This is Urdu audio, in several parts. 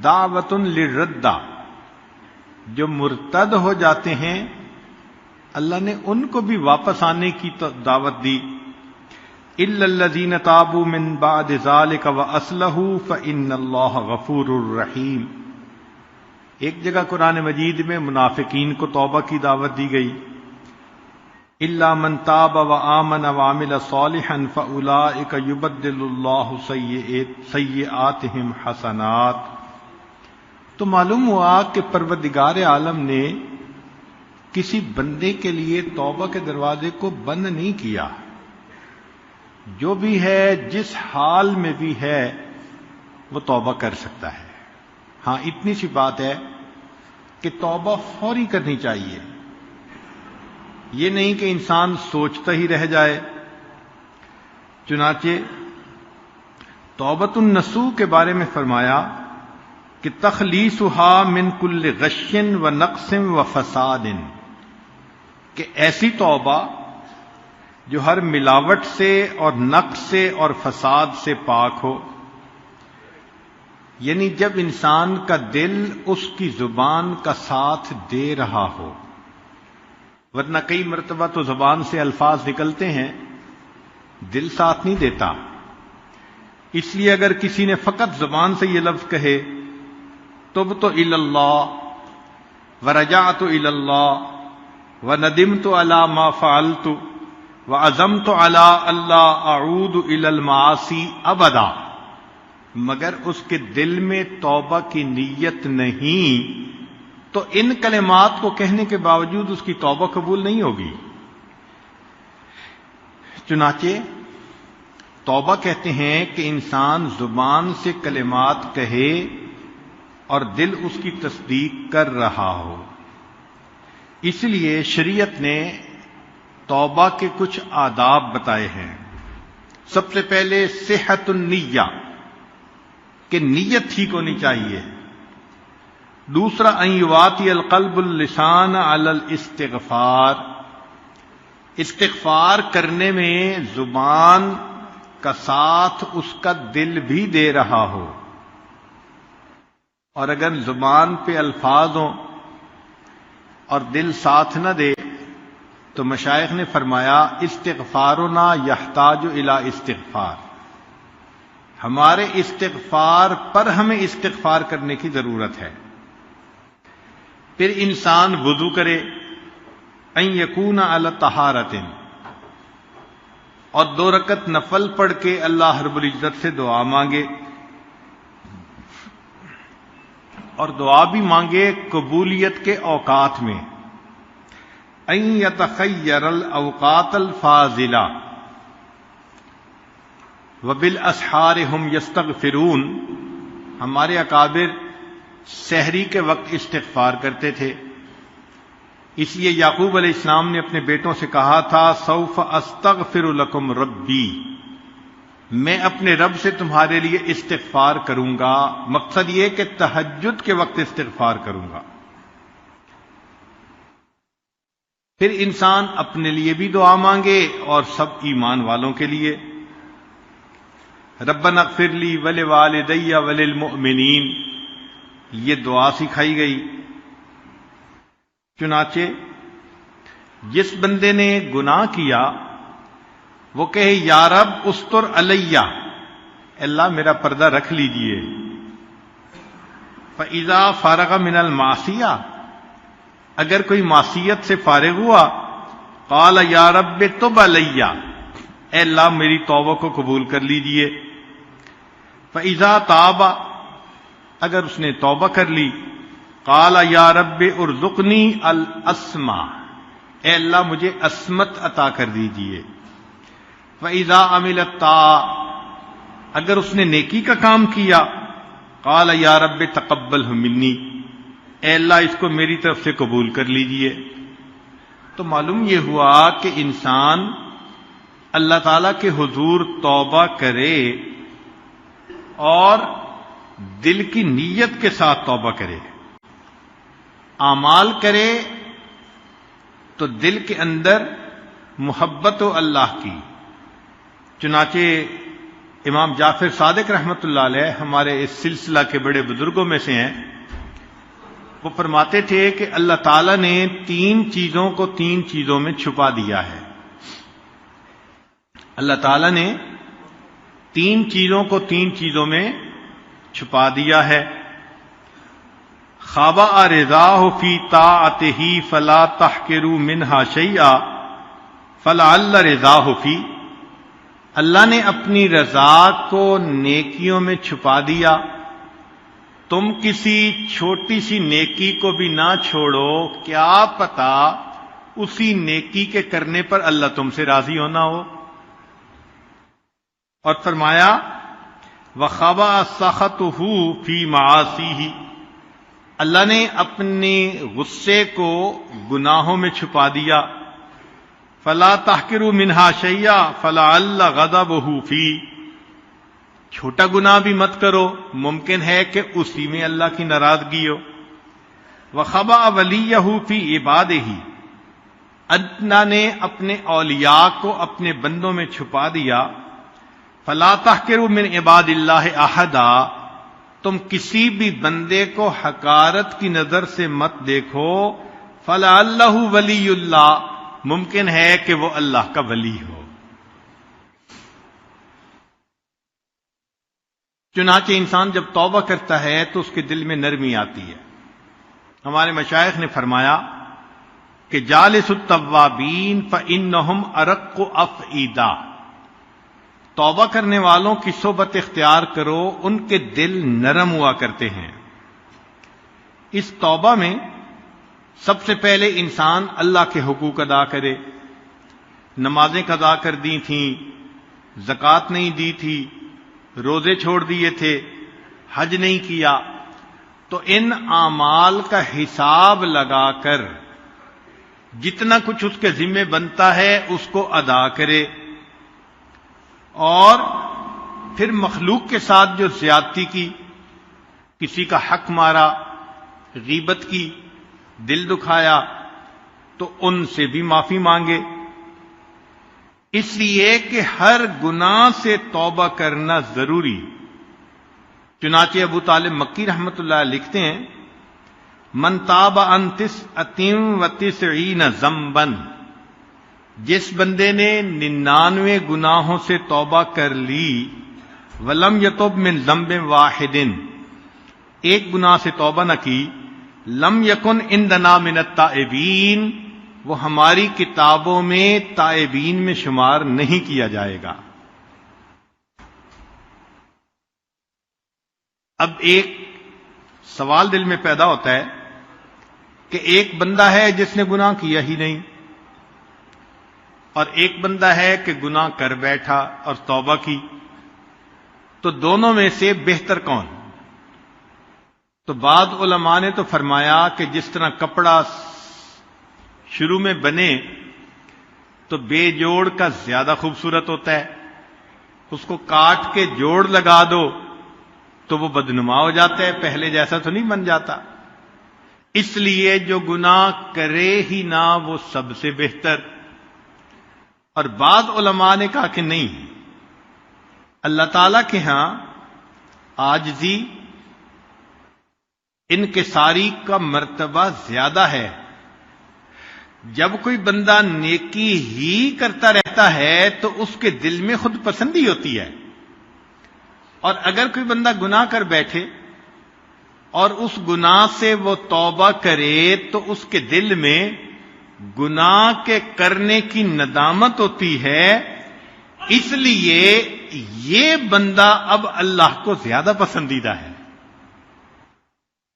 دعوت للردہ، جو مرتد ہو جاتے ہیں اللہ نے ان کو بھی واپس آنے کی دعوت دی. الا الذین تابوا من بعد ذلک واصلحوا فان اللہ غفور الرحیم. ایک جگہ قرآن مجید میں منافقین کو توبہ کی دعوت دی گئی. الا من تاب وآمن وعمل صالحا فاولئک یبدل اللہ سیئاتہم حسنات. تو معلوم ہوا کہ پروردگار عالم نے کسی بندے کے لیے توبہ کے دروازے کو بند نہیں کیا. جو بھی ہے جس حال میں بھی ہے وہ توبہ کر سکتا ہے. ہاں اتنی سی بات ہے کہ توبہ فوری کرنی چاہیے، یہ نہیں کہ انسان سوچتا ہی رہ جائے. چنانچہ توبۃ النصوح کے بارے میں فرمایا کہ تخلیصها من کل غش و نقص و فساد، کہ ایسی توبہ جو ہر ملاوٹ سے اور نقص سے اور فساد سے پاک ہو. یعنی جب انسان کا دل اس کی زبان کا ساتھ دے رہا ہو، ورنہ کئی مرتبہ تو زبان سے الفاظ نکلتے ہیں دل ساتھ نہیں دیتا. اس لیے اگر کسی نے فقط زبان سے یہ لفظ کہے تبت الی اللہ ورجعت الی اللہ وندمت علی ما فعلت وعزمت علی اللہ اعود الی المعاصی ابدا، مگر اس کے دل میں توبہ کی نیت نہیں تو ان کلمات کو کہنے کے باوجود اس کی توبہ قبول نہیں ہوگی. چنانچہ توبہ کہتے ہیں کہ انسان زبان سے کلمات کہے اور دل اس کی تصدیق کر رہا ہو. اس لیے شریعت نے توبہ کے کچھ آداب بتائے ہیں. سب سے پہلے صحت النیہ، کہ نیت ٹھیک ہونی چاہیے. دوسرا ان یواتی القلب اللسان علی الاستغفار، استغفار کرنے میں زبان کا ساتھ اس کا دل بھی دے رہا ہو. اور اگر زبان پہ الفاظ ہوں اور دل ساتھ نہ دے تو مشائخ نے فرمایا استغفارنا یحتاج الی استغفار، ہمارے استغفار پر ہمیں استغفار کرنے کی ضرورت ہے. پھر انسان وضو کرے، ان یکون علی طہارۃ، اور 2 رکعت نفل پڑھ کے اللہ رب العزت سے دعا مانگے، اور دعا بھی مانگے قبولیت کے اوقات میں. ان یتخیر الاوقات الفاضلہ وبالاسحار هم یستغفرون. ہمارے اکابر سحری کے وقت استغفار کرتے تھے. اس لیے یعقوب علیہ السلام نے اپنے بیٹوں سے کہا تھا سوف استغفر لکم ربی، میں اپنے رب سے تمہارے لیے استغفار کروں گا. مقصد یہ کہ تہجد کے وقت استغفار کروں گا. پھر انسان اپنے لیے بھی دعا مانگے اور سب ایمان والوں کے لیے. ربنا اغفر لی ولوالدی وللمؤمنین، یہ دعا سکھائی گئی. چنانچہ جس بندے نے گناہ کیا وہ کہے یا رب استر علیہ، اللہ میرا پردہ رکھ لیجئے. فَإِذَا فَارَغَ مِنَ الْمَعْصِيَةِ، اگر کوئی معصیت سے فارغ ہوا قال یا رب تب علیہ، اے اللہ میری توبہ کو قبول کر لیجئے. فَإِذَا تَابَ، اگر اس نے توبہ کر لی قال یا رب ارزقنی الاسمع، اے اللہ مجھے عصمت عطا کر دیجئے. فَإِذَا عَمِلَ الطَّاعَةَ، اگر اس نے نیکی کا کام کیا قال یا رب تقبلہ منی، اے اللہ اس کو میری طرف سے قبول کر لیجئے. تو معلوم یہ ہوا کہ انسان اللہ تعالیٰ کے حضور توبہ کرے اور دل کی نیت کے ساتھ توبہ کرے. اعمال کرے تو دل کے اندر محبت و اللہ کی. چنانچہ امام جعفر صادق رحمۃ اللہ علیہ ہمارے اس سلسلہ کے بڑے بزرگوں میں سے ہیں. وہ فرماتے تھے کہ اللہ تعالیٰ نے 3 چیزوں کو 3 چیزوں میں چھپا دیا ہے. اللہ تعالیٰ نے 3 چیزوں کو 3 چیزوں میں چھپا دیا ہے. خابا رضاہ فی طاعتہ فلا تحقروا منہا شیئا فلعل رضاہ فی. اللہ نے اپنی رضا کو نیکیوں میں چھپا دیا. تم کسی چھوٹی سی نیکی کو بھی نہ چھوڑو، کیا پتا اسی نیکی کے کرنے پر اللہ تم سے راضی ہونا ہو. اور فرمایا وَخَبَأَ سَخَطُهُ فِي مَعَاصِيهِ. اللہ نے اپنے غصے کو گناہوں میں چھپا دیا. فَلَا تَحْقِرُوا مِنْهَا شَيْئًا فَلَعَلَّ غَضَبَهُ فِي. چھوٹا گناہ بھی مت کرو، ممکن ہے کہ اسی میں اللہ کی ناراضگی ہو. وَخَبَأَ وَلِيَّهُ فِي عِبَادِهِ. اللہ نے اپنے اولیاء کو اپنے بندوں میں چھپا دیا. فَلَا تَحْقِرُوا مِنْ عِبَادِ اللَّهِ أَحَدًا. تم کسی بھی بندے کو حقارت کی نظر سے مت دیکھو. فَلَعَلَّهُ وَلِيُّ اللَّهِ. ممکن ہے کہ وہ اللہ کا ولی ہو. چنانچہ انسان جب توبہ کرتا ہے تو اس کے دل میں نرمی آتی ہے. ہمارے مشائخ نے فرمایا کہ جالس التوابین فإنہم ارق افئدہ. توبہ کرنے والوں کی صحبت اختیار کرو، ان کے دل نرم ہوا کرتے ہیں. اس توبہ میں سب سے پہلے انسان اللہ کے حقوق ادا کرے. نمازیں قضا کر دی تھیں، زکوٰۃ نہیں دی تھی، روزے چھوڑ دیے تھے، حج نہیں کیا، تو ان اعمال کا حساب لگا کر جتنا کچھ اس کے ذمہ بنتا ہے اس کو ادا کرے. اور پھر مخلوق کے ساتھ جو زیادتی کی، کسی کا حق مارا، غیبت کی، دل دکھایا، تو ان سے بھی معافی مانگے. اس لیے کہ ہر گناہ سے توبہ کرنا ضروری. چنانچہ ابو طالب مکی رحمۃ اللہ لکھتے ہیں من تاب عن 99 ذنبا. جس بندے نے 99 گناہوں سے توبہ کر لی، ولم یتب من ذنب واحد، ایک گناہ سے توبہ نہ کی، لم یکن عندنا من التائبین، وہ ہماری کتابوں میں تائبین میں شمار نہیں کیا جائے گا. اب ایک سوال دل میں پیدا ہوتا ہے کہ ایک بندہ ہے جس نے گناہ کیا ہی نہیں، اور ایک بندہ ہے کہ گناہ کر بیٹھا اور توبہ کی، تو دونوں میں سے بہتر کون؟ تو بعض علماء نے تو فرمایا کہ جس طرح کپڑا شروع میں بنے تو بے جوڑ کا زیادہ خوبصورت ہوتا ہے، اس کو کاٹ کے جوڑ لگا دو تو وہ بدنما ہو جاتا ہے، پہلے جیسا تو نہیں بن جاتا. اس لیے جو گناہ کرے ہی نہ وہ سب سے بہتر. اور بعض علماء نے کہا کہ نہیں، اللہ تعالی کے ہاں عاجزی، انکساری کا مرتبہ زیادہ ہے. جب کوئی بندہ نیکی ہی کرتا رہتا ہے تو اس کے دل میں خود پسندی ہوتی ہے، اور اگر کوئی بندہ گناہ کر بیٹھے اور اس گناہ سے وہ توبہ کرے تو اس کے دل میں گناہ کے کرنے کی ندامت ہوتی ہے. اس لیے یہ بندہ اب اللہ کو زیادہ پسندیدہ ہے.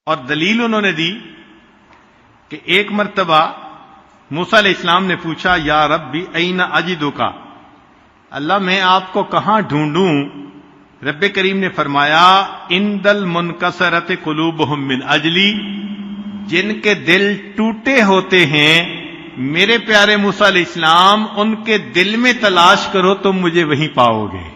اور دلیل انہوں نے دی کہ ایک مرتبہ موسیٰ علیہ السلام نے پوچھا یا ربی این اجدک، اللہ میں آپ کو کہاں ڈھونڈوں؟ رب کریم نے فرمایا عند المنکسرۃ قلوبہم من اجلی، جن کے دل ٹوٹے ہوتے ہیں میرے پیارے موسیٰ علیہ السلام ان کے دل میں تلاش کرو تم مجھے وہیں پاؤ گے.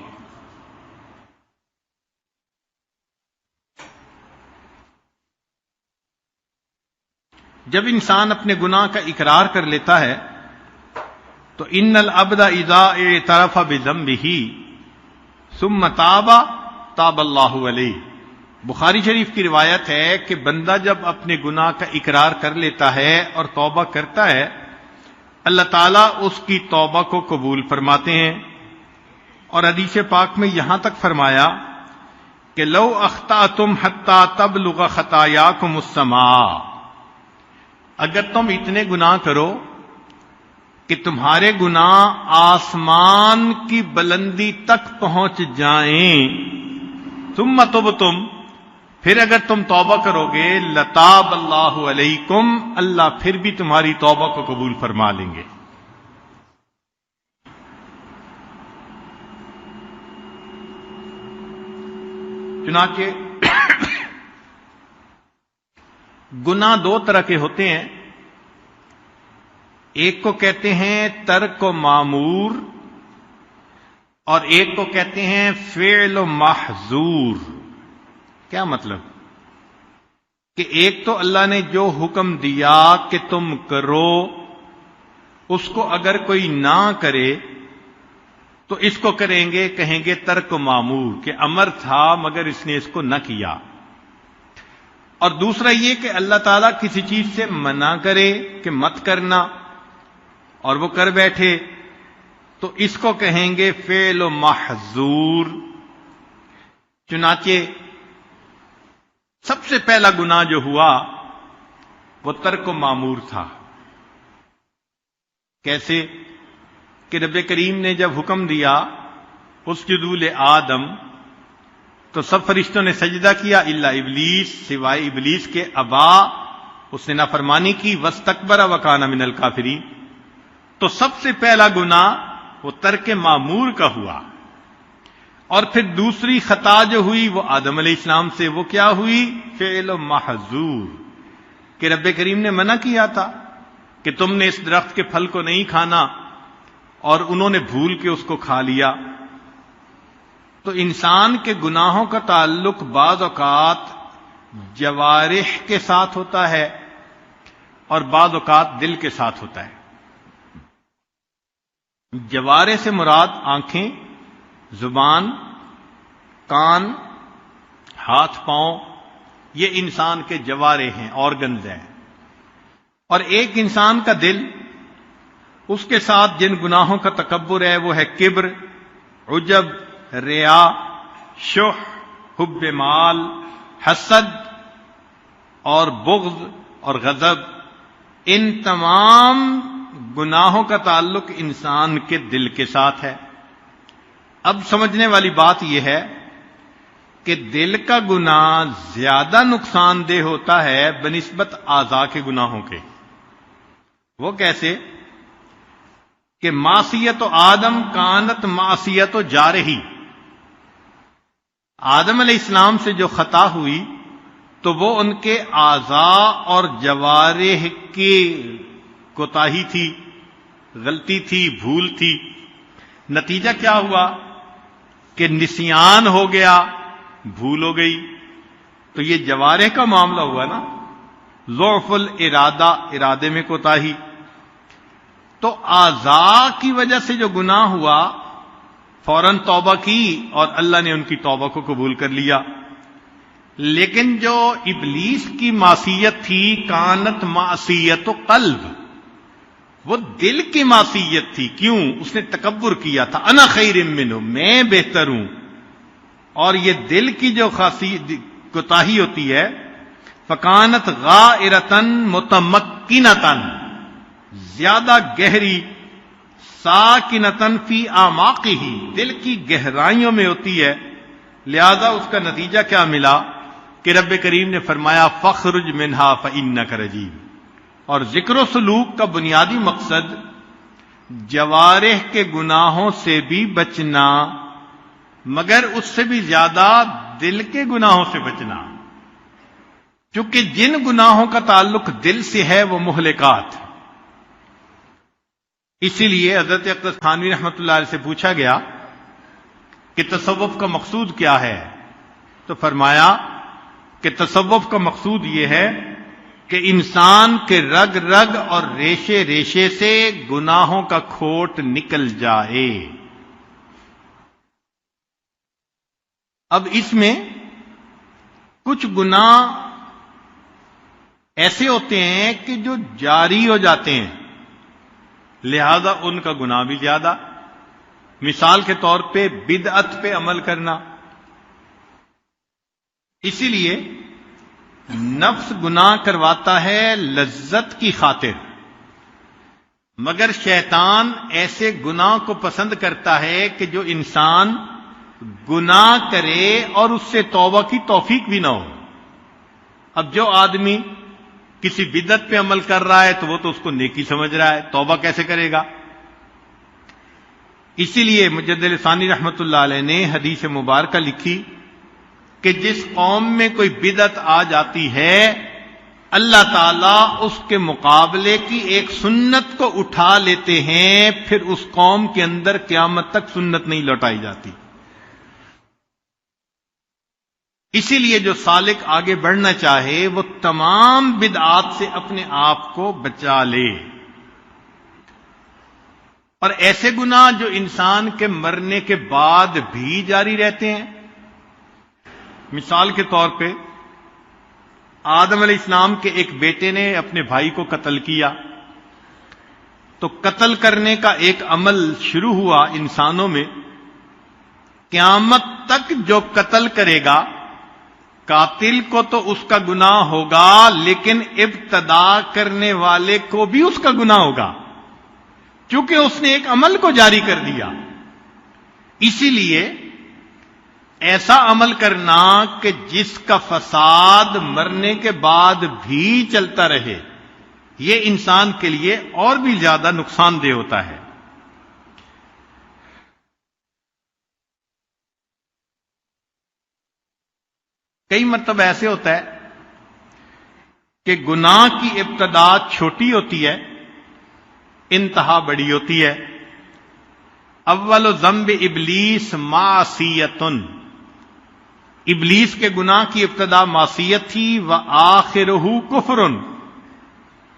جب انسان اپنے گناہ کا اقرار کر لیتا ہے تو ان العبد اذا اعترف بذنبہ ثم تاب تاب اللہ علیہ. بخاری شریف کی روایت ہے کہ بندہ جب اپنے گناہ کا اقرار کر لیتا ہے اور توبہ کرتا ہے، اللہ تعالیٰ اس کی توبہ کو قبول فرماتے ہیں. اور حدیث پاک میں یہاں تک فرمایا کہ لو اخطأتم حتی تبلغ خطایاکم السماء، اگر تم اتنے گناہ کرو کہ تمہارے گناہ آسمان کی بلندی تک پہنچ جائیں، ثم تبتم، پھر اگر تم توبہ کرو گے، لتاب اللہ علیکم، اللہ پھر بھی تمہاری توبہ کو قبول فرما لیں گے. چنانچہ گناہ دو طرح کے ہوتے ہیں. ایک کو کہتے ہیں ترک و معمور، اور ایک کو کہتے ہیں فعل و محظور. کیا مطلب؟ کہ ایک تو اللہ نے جو حکم دیا کہ تم کرو، اس کو اگر کوئی نہ کرے تو اس کو کریں گے، کہیں گے ترک و معمور، کہ امر تھا مگر اس نے اس کو نہ کیا. اور دوسرا یہ کہ اللہ تعالیٰ کسی چیز سے منع کرے کہ مت کرنا اور وہ کر بیٹھے، تو اس کو کہیں گے فعل و محظور. چنانچہ سب سے پہلا گناہ جو ہوا وہ ترک و معمور تھا. کیسے؟ کہ رب کریم نے جب حکم دیا اسجدوا لآدم، تو سب فرشتوں نے سجدہ کیا الا ابلیس، سوائے ابلیس کے. ابا، اس نے نافرمانی کی، واستکبر وکان من الکافرین. تو سب سے پہلا گناہ وہ ترک معمور کا ہوا. اور پھر دوسری خطا جو ہوئی وہ آدم علیہ السلام سے، وہ کیا ہوئی؟ فعل و محظور. کہ رب کریم نے منع کیا تھا کہ تم نے اس درخت کے پھل کو نہیں کھانا، اور انہوں نے بھول کے اس کو کھا لیا. تو انسان کے گناہوں کا تعلق بعض اوقات جوارح کے ساتھ ہوتا ہے اور بعض اوقات دل کے ساتھ ہوتا ہے. جوارح سے مراد آنکھیں، زبان، کان، ہاتھ پاؤں، یہ انسان کے جوارح ہیں، آرگنز ہیں. اور ایک انسان کا دل، اس کے ساتھ جن گناہوں کا تکبر ہے وہ ہے کبر، عجب، ریا، شح، حب مال، حسد اور بغض اور غضب. ان تمام گناہوں کا تعلق انسان کے دل کے ساتھ ہے. اب سمجھنے والی بات یہ ہے کہ دل کا گناہ زیادہ نقصان دہ ہوتا ہے بنسبت اعضاء کے گناہوں کے. وہ کیسے؟ کہ معصیت و آدم کانت معصیت و جارحی. آدم علیہ السلام سے جو خطا ہوئی تو وہ ان کے اعضاء اور جوارح کی کوتاہی تھی، غلطی تھی، بھول تھی. نتیجہ کیا ہوا؟ کہ نسیان ہو گیا، بھول ہو گئی. تو یہ جوارح کا معاملہ ہوا نا، ضعف الارادہ، ارادے میں کوتاہی. تو اعضاء کی وجہ سے جو گناہ ہوا فوراً توبہ کی اور اللہ نے ان کی توبہ کو قبول کر لیا. لیکن جو ابلیس کی معصیت تھی، کانت معصیت و قلب، وہ دل کی معصیت تھی. کیوں؟ اس نے تکبر کیا تھا، انا خیر منہ، میں بہتر ہوں. اور یہ دل کی جو کوتاہی ہوتی ہے، فکانت غائرتن متمکنتن، زیادہ گہری، ساکنتن فی اعماقہ، دل کی گہرائیوں میں ہوتی ہے. لہذا اس کا نتیجہ کیا ملا کہ رب کریم نے فرمایا فخرج منہا فانک رجیم. اور ذکر و سلوک کا بنیادی مقصد جوارح کے گناہوں سے بھی بچنا، مگر اس سے بھی زیادہ دل کے گناہوں سے بچنا، کیونکہ جن گناہوں کا تعلق دل سے ہے وہ مہلکات. اسی لیے حضرت اقدس تھانوی رحمۃ اللہ علیہ سے پوچھا گیا کہ تصوف کا مقصود کیا ہے، تو فرمایا کہ تصوف کا مقصود یہ ہے کہ انسان کے رگ رگ اور ریشے ریشے سے گناہوں کا کھوٹ نکل جائے. اب اس میں کچھ گناہ ایسے ہوتے ہیں کہ جو جاری ہو جاتے ہیں، لہذا ان کا گناہ بھی زیادہ. مثال کے طور پہ بدعت پہ عمل کرنا. اسی لیے نفس گناہ کرواتا ہے لذت کی خاطر، مگر شیطان ایسے گناہ کو پسند کرتا ہے کہ جو انسان گناہ کرے اور اس سے توبہ کی توفیق بھی نہ ہو. اب جو آدمی کسی بدعت پہ عمل کر رہا ہے تو وہ تو اس کو نیکی سمجھ رہا ہے، توبہ کیسے کرے گا؟ اسی لیے مجدد ثانی رحمۃ اللہ علیہ نے حدیث مبارکہ لکھی کہ جس قوم میں کوئی بدعت آ جاتی ہے، اللہ تعالیٰ اس کے مقابلے کی ایک سنت کو اٹھا لیتے ہیں، پھر اس قوم کے اندر قیامت تک سنت نہیں لوٹائی جاتی. اسی لیے جو سالک آگے بڑھنا چاہے وہ تمام بدعات سے اپنے آپ کو بچا لے. اور ایسے گناہ جو انسان کے مرنے کے بعد بھی جاری رہتے ہیں، مثال کے طور پہ آدم علیہ السلام کے ایک بیٹے نے اپنے بھائی کو قتل کیا، تو قتل کرنے کا ایک عمل شروع ہوا انسانوں میں. قیامت تک جو قتل کرے گا، قاتل کو تو اس کا گناہ ہوگا، لیکن ابتدا کرنے والے کو بھی اس کا گناہ ہوگا، چونکہ اس نے ایک عمل کو جاری کر دیا. اسی لیے ایسا عمل کرنا کہ جس کا فساد مرنے کے بعد بھی چلتا رہے، یہ انسان کے لیے اور بھی زیادہ نقصان دہ ہوتا ہے. کئی مرتبہ ایسے ہوتا ہے کہ گناہ کی ابتدا چھوٹی ہوتی ہے، انتہا بڑی ہوتی ہے. اول ذنب ابلیس معصیتن، ابلیس کے گناہ کی ابتدا معصیت تھی، وآخرہ کفر،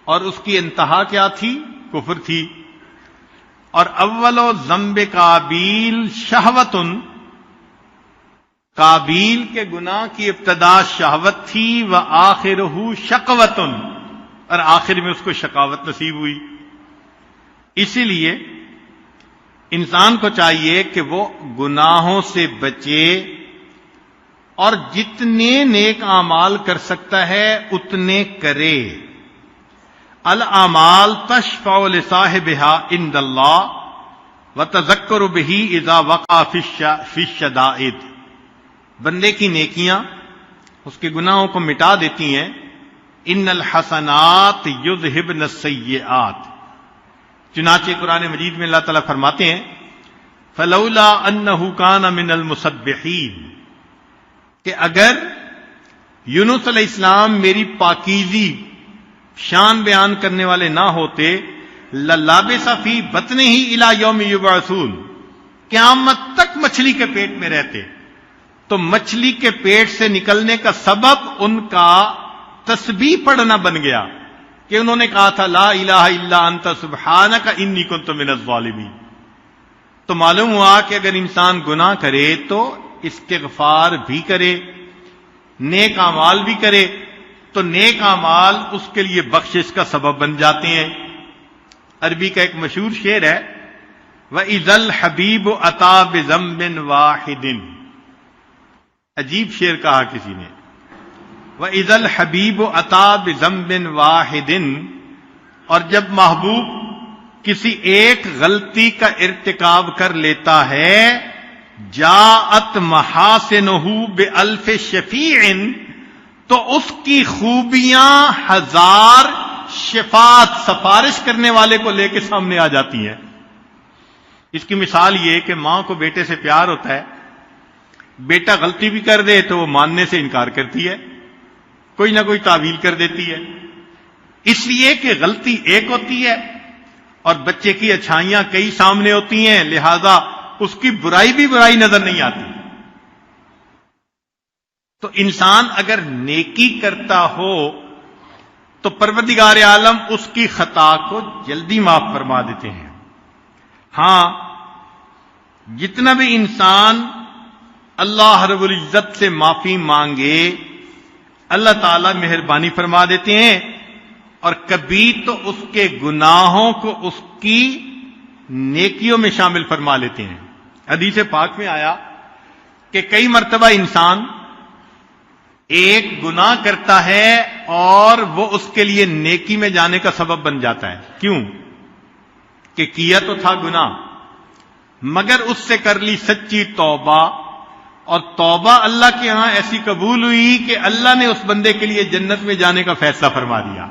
اور اس کی انتہا کیا تھی؟ کفر تھی. اور اول ذنب قابیل شہوتن، قابیل کے گناہ کی ابتدا شہوت تھی، وآخرہ شقوتن، اور آخر میں اس کو شقاوت نصیب ہوئی. اسی لیے انسان کو چاہیے کہ وہ گناہوں سے بچے اور جتنے نیک اعمال کر سکتا ہے اتنے کرے. الاعمال تشفع لصاحبها عند اللہ وتذکر به اذا وقع فی الشدائد. بندے کی نیکیاں اس کے گناہوں کو مٹا دیتی ہیں. ان الحسنات یذہبن السیئات. چنانچہ قرآن مجید میں اللہ تعالیٰ فرماتے ہیں فلولا انہ کان من المسبحین، کہ اگر یونس علیہ السلام میری پاکیزی شان بیان کرنے والے نہ ہوتے، للابث فی بطنہ الی یوم یبعثون، قیامت تک مچھلی کے پیٹ میں رہتے. تو مچھلی کے پیٹ سے نکلنے کا سبب ان کا تسبیح پڑھنا بن گیا کہ انہوں نے کہا تھا لا الہ الا انت سبحانک انی کنت من الظالمین. تو معلوم ہوا کہ اگر انسان گناہ کرے تو استغفار بھی کرے، نیک اعمال بھی کرے، تو نیک اعمال اس کے لیے بخشش کا سبب بن جاتے ہیں. عربی کا ایک مشہور شعر ہے وَإِذَا الْحَبِيبُ أَتَى بِذَنبٍ وَاحِدٍ. عجیب شعر کہا کسی نے، وَإِذَا الْحَبِيبُ أَتَى بِذَنبٍ وَاحِدٍ. اور جب محبوب کسی ایک غلطی کا ارتکاب کر لیتا ہے، جاءت محاسنہ بألف شفیع، تو اس کی خوبیاں ہزار شفاعت سفارش کرنے والے کو لے کے سامنے آ جاتی ہیں. اس کی مثال یہ کہ ماں کو بیٹے سے پیار ہوتا ہے، بیٹا غلطی بھی کر دے تو وہ ماننے سے انکار کرتی ہے، کوئی نہ کوئی تعویل کر دیتی ہے، اس لیے کہ غلطی ایک ہوتی ہے اور بچے کی اچھائیاں کئی سامنے ہوتی ہیں، لہذا اس کی برائی بھی برائی نظر نہیں آتی. تو انسان اگر نیکی کرتا ہو تو پروردگار عالم اس کی خطا کو جلدی معاف فرما دیتے ہیں. ہاں، جتنا بھی انسان اللہ رب العزت سے معافی مانگے، اللہ تعالیٰ مہربانی فرما دیتے ہیں، اور کبھی تو اس کے گناہوں کو اس کی نیکیوں میں شامل فرما لیتے ہیں۔ حدیث پاک میں آیا کہ کئی مرتبہ انسان ایک گناہ کرتا ہے اور وہ اس کے لیے نیکی میں جانے کا سبب بن جاتا ہے۔ کیوں؟ کہ کیا تو تھا گناہ، مگر اس سے کر لی سچی توبہ، اور توبہ اللہ کے ہاں ایسی قبول ہوئی کہ اللہ نے اس بندے کے لیے جنت میں جانے کا فیصلہ فرما دیا۔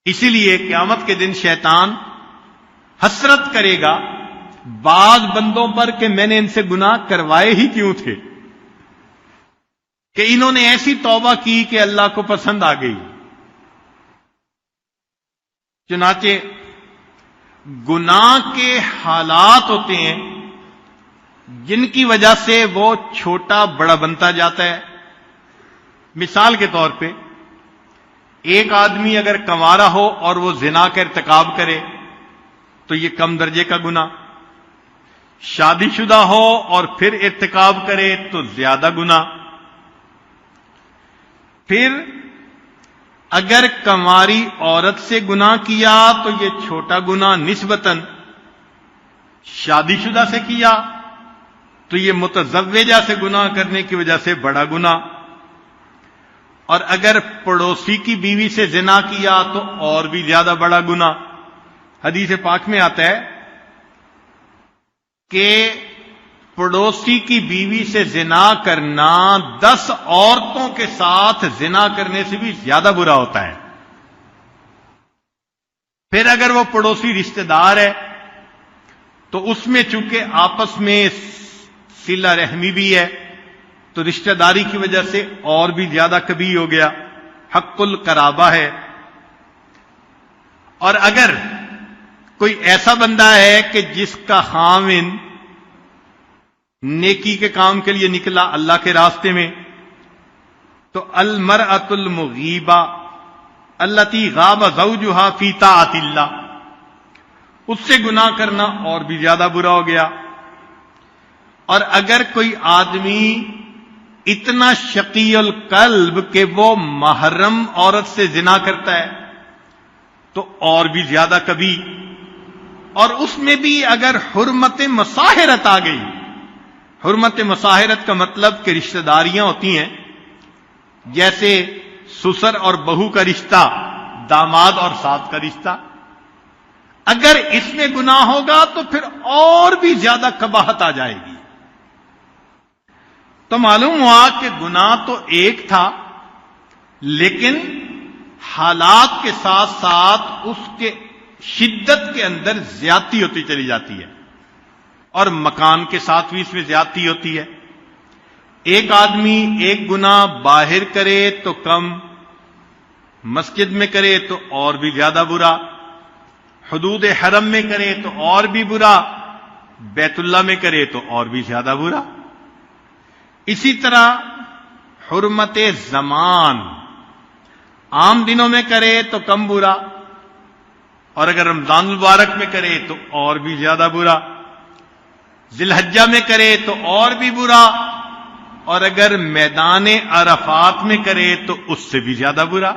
اسی لیے قیامت کے دن شیطان حسرت کرے گا بعض بندوں پر کہ میں نے ان سے گناہ کروائے ہی کیوں تھے، کہ انہوں نے ایسی توبہ کی کہ اللہ کو پسند آ گئی۔ چنانچہ گناہ کے حالات ہوتے ہیں جن کی وجہ سے وہ چھوٹا بڑا بنتا جاتا ہے۔ مثال کے طور پہ ایک آدمی اگر کنوارا ہو اور وہ زنا کا ارتکاب کرے تو یہ کم درجے کا گناہ، شادی شدہ ہو اور پھر ارتکاب کرے تو زیادہ گناہ، پھر اگر کنواری عورت سے گناہ کیا تو یہ چھوٹا گناہ نسبتاً، شادی شدہ سے کیا تو یہ متزوجہ سے گناہ کرنے کی وجہ سے بڑا گناہ، اور اگر پڑوسی کی بیوی سے زنا کیا تو اور بھی زیادہ بڑا گناہ۔ حدیث پاک میں آتا ہے کہ پڑوسی کی بیوی سے زنا کرنا 10 عورتوں کے ساتھ زنا کرنے سے بھی زیادہ برا ہوتا ہے۔ پھر اگر وہ پڑوسی رشتہ دار ہے تو اس میں چونکہ آپس میں صلہ رحمی بھی ہے تو رشتہ داری کی وجہ سے اور بھی زیادہ کبھی ہو گیا، حق القرابہ ہے۔ اور اگر کوئی ایسا بندہ ہے کہ جس کا خاوند نیکی کے کام کے لیے نکلا اللہ کے راستے میں، تو المرأۃ المغیبہ التی غاب زوجہا فی طاعت اللہ، اس سے گناہ کرنا اور بھی زیادہ برا ہو گیا۔ اور اگر کوئی آدمی اتنا شقی القلب کہ وہ محرم عورت سے زنا کرتا ہے تو اور بھی زیادہ کبھی، اور اس میں بھی اگر حرمت مصاہرت آ گئی۔ حرمت مصاہرت کا مطلب کہ رشتہ داریاں ہوتی ہیں، جیسے سسر اور بہو کا رشتہ، داماد اور ساس کا رشتہ، اگر اس میں گناہ ہوگا تو پھر اور بھی زیادہ قباحت آ جائے گی۔ تو معلوم ہوا کہ گناہ تو ایک تھا، لیکن حالات کے ساتھ ساتھ اس کے شدت کے اندر زیادتی ہوتی چلی جاتی ہے، اور مکان کے ساتھ بھی اس میں زیادتی ہوتی ہے۔ ایک آدمی ایک گناہ باہر کرے تو کم، مسجد میں کرے تو اور بھی زیادہ برا، حدود حرم میں کرے تو اور بھی برا، بیت اللہ میں کرے تو اور بھی زیادہ برا۔ اسی طرح حرمت زمان، عام دنوں میں کرے تو کم برا، اور اگر رمضان المبارک میں کرے تو اور بھی زیادہ برا، ذی الحجہ میں کرے تو اور بھی برا، اور اگر میدان عرفات میں کرے تو اس سے بھی زیادہ برا۔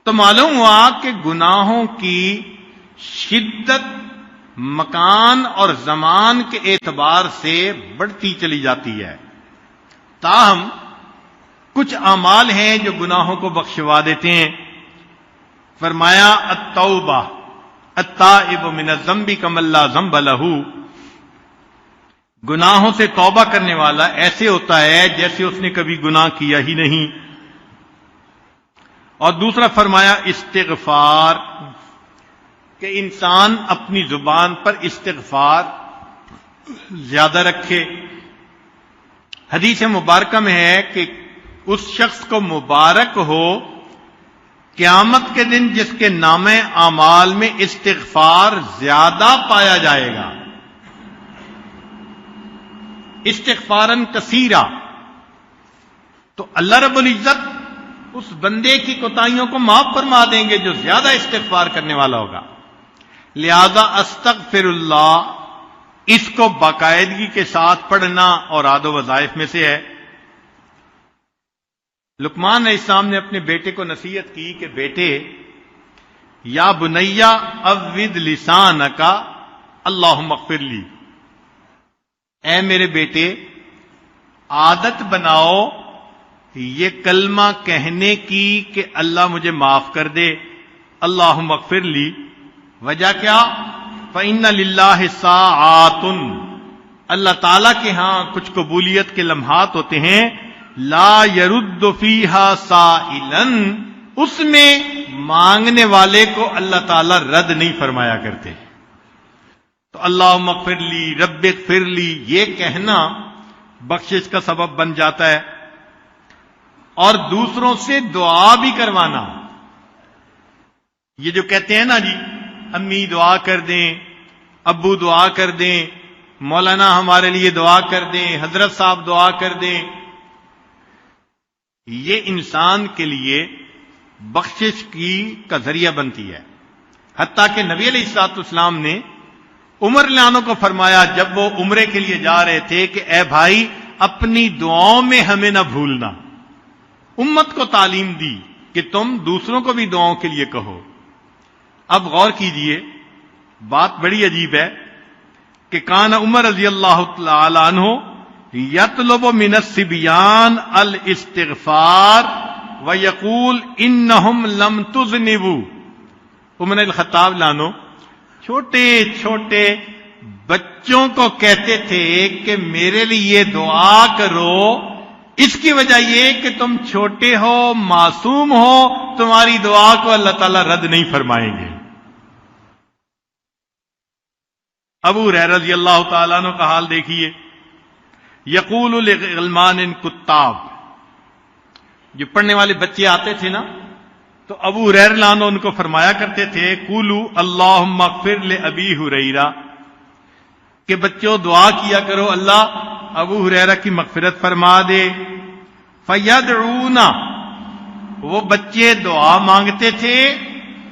تو معلوم ہوا کہ گناہوں کی شدت مکان اور زمان کے اعتبار سے بڑھتی چلی جاتی ہے۔ تاہم کچھ اعمال ہیں جو گناہوں کو بخشوا دیتے ہیں۔ فرمایا التوبہ التائب من الذنب کمن لا ذنب لہ، گناہوں سے توبہ کرنے والا ایسے ہوتا ہے جیسے اس نے کبھی گناہ کیا ہی نہیں۔ اور دوسرا فرمایا استغفار، کہ انسان اپنی زبان پر استغفار زیادہ رکھے۔ حدیث مبارکہ میں ہے کہ اس شخص کو مبارک ہو قیامت کے دن جس کے نامہ اعمال میں استغفار زیادہ پایا جائے گا، استغفاراً کثیرا۔ تو اللہ رب العزت اس بندے کی کوتاہیوں کو معاف فرما دیں گے جو زیادہ استغفار کرنے والا ہوگا۔ لہذا استغفر اللہ اس کو باقاعدگی کے ساتھ پڑھنا اور عاد و وظائف میں سے ہے۔ لقمان علیہ السلام نے اپنے بیٹے کو نصیحت کی کہ بیٹے، یا بنیا عود لسانک اللہم اغفر لی، اے میرے بیٹے عادت بناؤ یہ کلمہ کہنے کی کہ اللہ مجھے معاف کر دے، اللہم اغفر لی۔ وجہ کیا؟ فإن للہ ساعات، اللہ تعالیٰ کے ہاں کچھ قبولیت کے لمحات ہوتے ہیں، لا يرد فیہا سائلا، اس میں مانگنے والے کو اللہ تعالیٰ رد نہیں فرمایا کرتے۔ تو اللہم اغفر لی، رب اغفر لی، یہ کہنا بخشش کا سبب بن جاتا ہے، اور دوسروں سے دعا بھی کروانا۔ یہ جو کہتے ہیں نا جی امی دعا کر دیں، ابو دعا کر دیں، مولانا ہمارے لیے دعا کر دیں، حضرت صاحب دعا کر دیں، یہ انسان کے لیے بخشش کا ذریعہ بنتی ہے۔ حتیٰ کہ نبی علیہ الصلوۃ والسلام نے عمر رضی اللہ عنہ کو فرمایا جب وہ عمرے کے لیے جا رہے تھے کہ اے بھائی اپنی دعاؤں میں ہمیں نہ بھولنا۔ امت کو تعلیم دی کہ تم دوسروں کو بھی دعاؤں کے لیے کہو۔ اب غور کیجئے، بات بڑی عجیب ہے کہ کان عمر رضی اللہ تعالی عنہ یطلب من الصبیان الاستغفار ویقول انہم لم تذنبوا۔ عمر الخطاب لانو چھوٹے چھوٹے بچوں کو کہتے تھے کہ میرے لیے دعا کرو، اس کی وجہ یہ کہ تم چھوٹے ہو، معصوم ہو، تمہاری دعا کو اللہ تعالیٰ رد نہیں فرمائیں گے۔ ابو ہریرہ رضی اللہ تعالیٰ عنہ کا حال دیکھیے، یقول لغلمان کتاب، جو پڑھنے والے بچے آتے تھے نا تو ابو ہریرہ لانو ان کو فرمایا کرتے تھے قولوا اللہم اغفر لابی ہریرہ، کہ بچوں دعا کیا کرو اللہ ابو ہریرہ کی مغفرت فرما دے۔ فیدعون، وہ بچے دعا مانگتے تھے،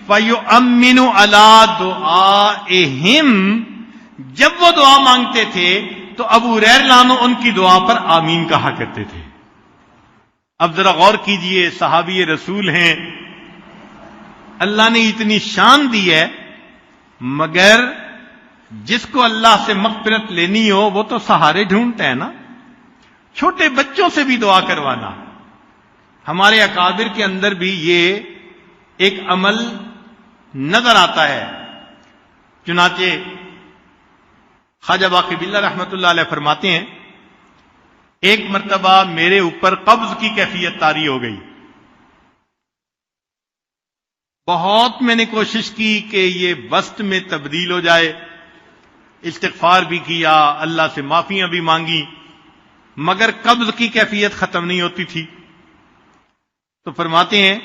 فیؤمن علی دعائہم، جب وہ دعا مانگتے تھے تو ابو ہریرہ لانو ان کی دعا پر آمین کہا کرتے تھے۔ اب ذرا غور کیجئے، صحابی رسول ہیں، اللہ نے اتنی شان دی ہے، مگر جس کو اللہ سے مغفرت لینی ہو وہ تو سہارے ڈھونڈتا ہے نا۔ چھوٹے بچوں سے بھی دعا کروانا، ہمارے اکابر کے اندر بھی یہ ایک عمل نظر آتا ہے۔ چنانچہ خواجہ باقی باللہ رحمت اللہ علیہ فرماتے ہیں ایک مرتبہ میرے اوپر قبض کی کیفیت طاری ہو گئی، بہت میں نے کوشش کی کہ یہ وسط میں تبدیل ہو جائے، استغفار بھی کیا، اللہ سے معافیاں بھی مانگی، مگر قبض کی کیفیت ختم نہیں ہوتی تھی۔ تو فرماتے ہیں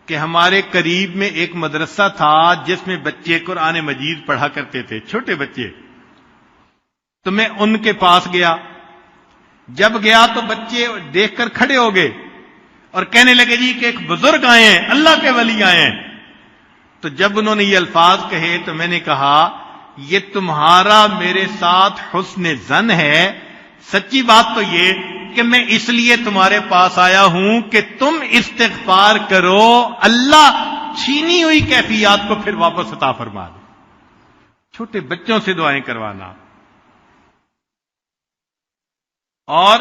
کہ ہمارے قریب میں ایک مدرسہ تھا جس میں بچے قرآن مجید پڑھا کرتے تھے، چھوٹے بچے۔ تو میں ان کے پاس گیا، جب گیا تو بچے دیکھ کر کھڑے ہو گئے اور کہنے لگے جی کہ ایک بزرگ آئے ہیں، اللہ کے ولی آئے ہیں۔ تو جب انہوں نے یہ الفاظ کہے تو میں نے کہا یہ تمہارا میرے ساتھ حسن ظن ہے، سچی بات تو یہ کہ میں اس لیے تمہارے پاس آیا ہوں کہ تم استغفار کرو، اللہ چھینی ہوئی کیفیات کو پھر واپس عطا فرما دے۔ چھوٹے بچوں سے دعائیں کروانا۔ اور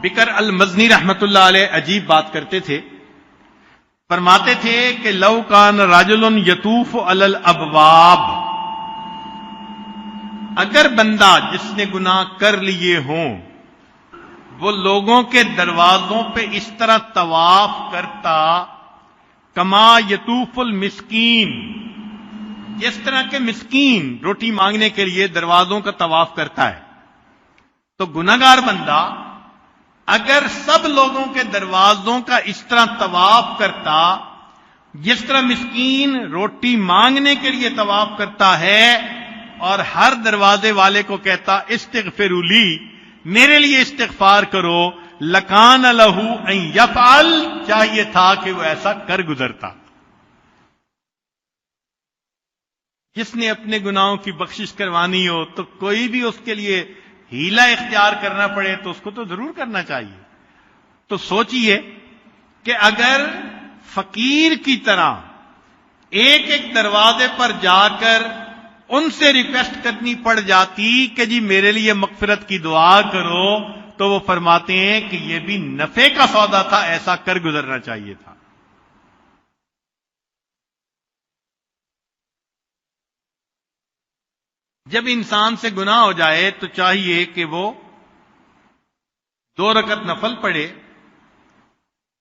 بکر المزنی رحمت اللہ علیہ عجیب بات کرتے تھے، فرماتے تھے کہ لو کان رجل یطوف علی الابواب، اگر بندہ جس نے گناہ کر لیے ہوں وہ لوگوں کے دروازوں پہ اس طرح طواف کرتا، کما یطوف المسکین، جس طرح کے مسکین روٹی مانگنے کے لیے دروازوں کا طواف کرتا ہے، تو گناہگار بندہ اگر سب لوگوں کے دروازوں کا اس طرح طواف کرتا جس طرح مسکین روٹی مانگنے کے لیے طواف کرتا ہے، اور ہر دروازے والے کو کہتا استغفروا لی، میرے لیے استغفار کرو، لکان لہ ان یفعل، چاہیے تھا کہ وہ ایسا کر گزرتا۔ جس نے اپنے گناہوں کی بخشش کروانی ہو تو کوئی بھی اس کے لیے ہیلا اختیار کرنا پڑے تو اس کو تو ضرور کرنا چاہیے. تو سوچئے کہ اگر فقیر کی طرح ایک ایک دروازے پر جا کر ان سے ریکویسٹ کرنی پڑ جاتی کہ جی میرے لیے مغفرت کی دعا کرو، تو وہ فرماتے ہیں کہ یہ بھی نفع کا سودا تھا، ایسا کر گزرنا چاہیے تھا. جب انسان سے گناہ ہو جائے تو چاہیے کہ وہ 2 رکعت نفل پڑھے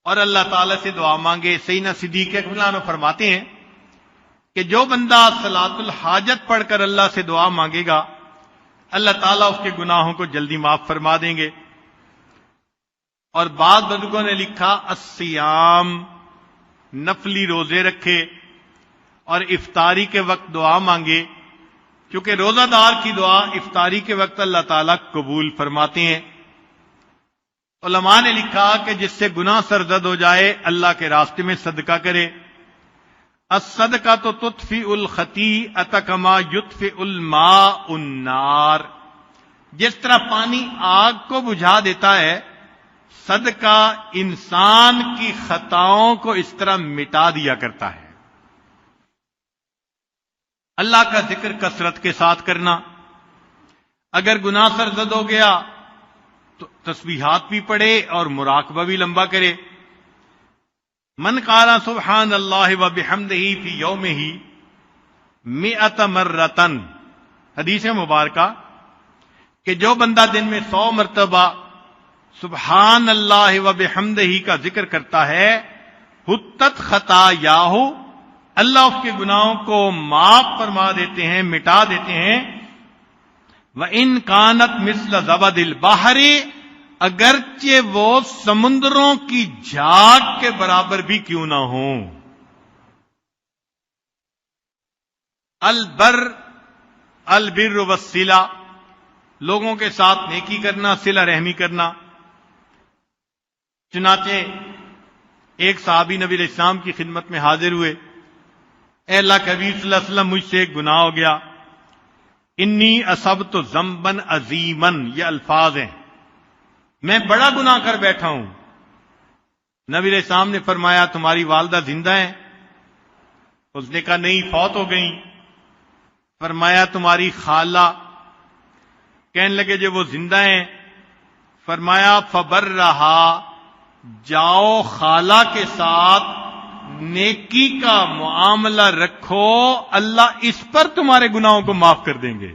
اور اللہ تعالی سے دعا مانگے. سیدنا صدیق اکبر عنہ فرماتے ہیں کہ جو بندہ صلاۃ الحاجت پڑھ کر اللہ سے دعا مانگے گا، اللہ تعالیٰ اس کے گناہوں کو جلدی معاف فرما دیں گے. اور بعض بزرگوں نے لکھا الصیام، نفلی روزے رکھے اور افطاری کے وقت دعا مانگے، کیونکہ روزہ دار کی دعا افطاری کے وقت اللہ تعالیٰ قبول فرماتے ہیں. علماء نے لکھا کہ جس سے گناہ سرزد ہو جائے اللہ کے راستے میں صدقہ کرے. الصدقۃ تطفئ الخطیئۃ کما یطفئ الماء النار. جس طرح پانی آگ کو بجھا دیتا ہے، صدقہ انسان کی خطاؤں کو اس طرح مٹا دیا کرتا ہے. اللہ کا ذکر کثرت کے ساتھ کرنا. اگر گناہ سرزد ہو گیا تو تسبیحات بھی پڑھے اور مراقبہ بھی لمبا کرے. من قال سبحان اللہ وبحمدہ فی یومہ 100 مرۃ، حدیث مبارکہ کہ جو بندہ دن میں 100 مرتبہ سبحان اللہ وبحمدہ کا ذکر کرتا ہے، حطت خطایاہ، اللہ اس کے گناہوں کو معاف فرما دیتے ہیں، مٹا دیتے ہیں. وَإِن كَانَتْ مِثْلَ زَبَدِ الْبَحْرِ، اگرچہ وہ سمندروں کی جھاگ کے برابر بھی کیوں نہ ہوں. البر والصلہ، لوگوں کے ساتھ نیکی کرنا، صلہ رحمی کرنا. چنانچہ ایک صحابی نبی علیہ السلام کی خدمت میں حاضر ہوئے. اے اللہ کے حبیب صلی اللہ علیہ وسلم، مجھ سے ایک گناہ ہو گیا. انی اصبت ذنبا عظیما، یہ الفاظ ہیں، میں بڑا گناہ کر بیٹھا ہوں. نبی علیہ السلام نے فرمایا تمہاری والدہ زندہ ہیں؟ اس نے کہا نہیں، فوت ہو گئیں. فرمایا تمہاری خالہ؟ کہنے لگے جو وہ زندہ ہیں. فرمایا فبرہا، جاؤ خالہ کے ساتھ نیکی کا معاملہ رکھو، اللہ اس پر تمہارے گناہوں کو معاف کر دیں گے.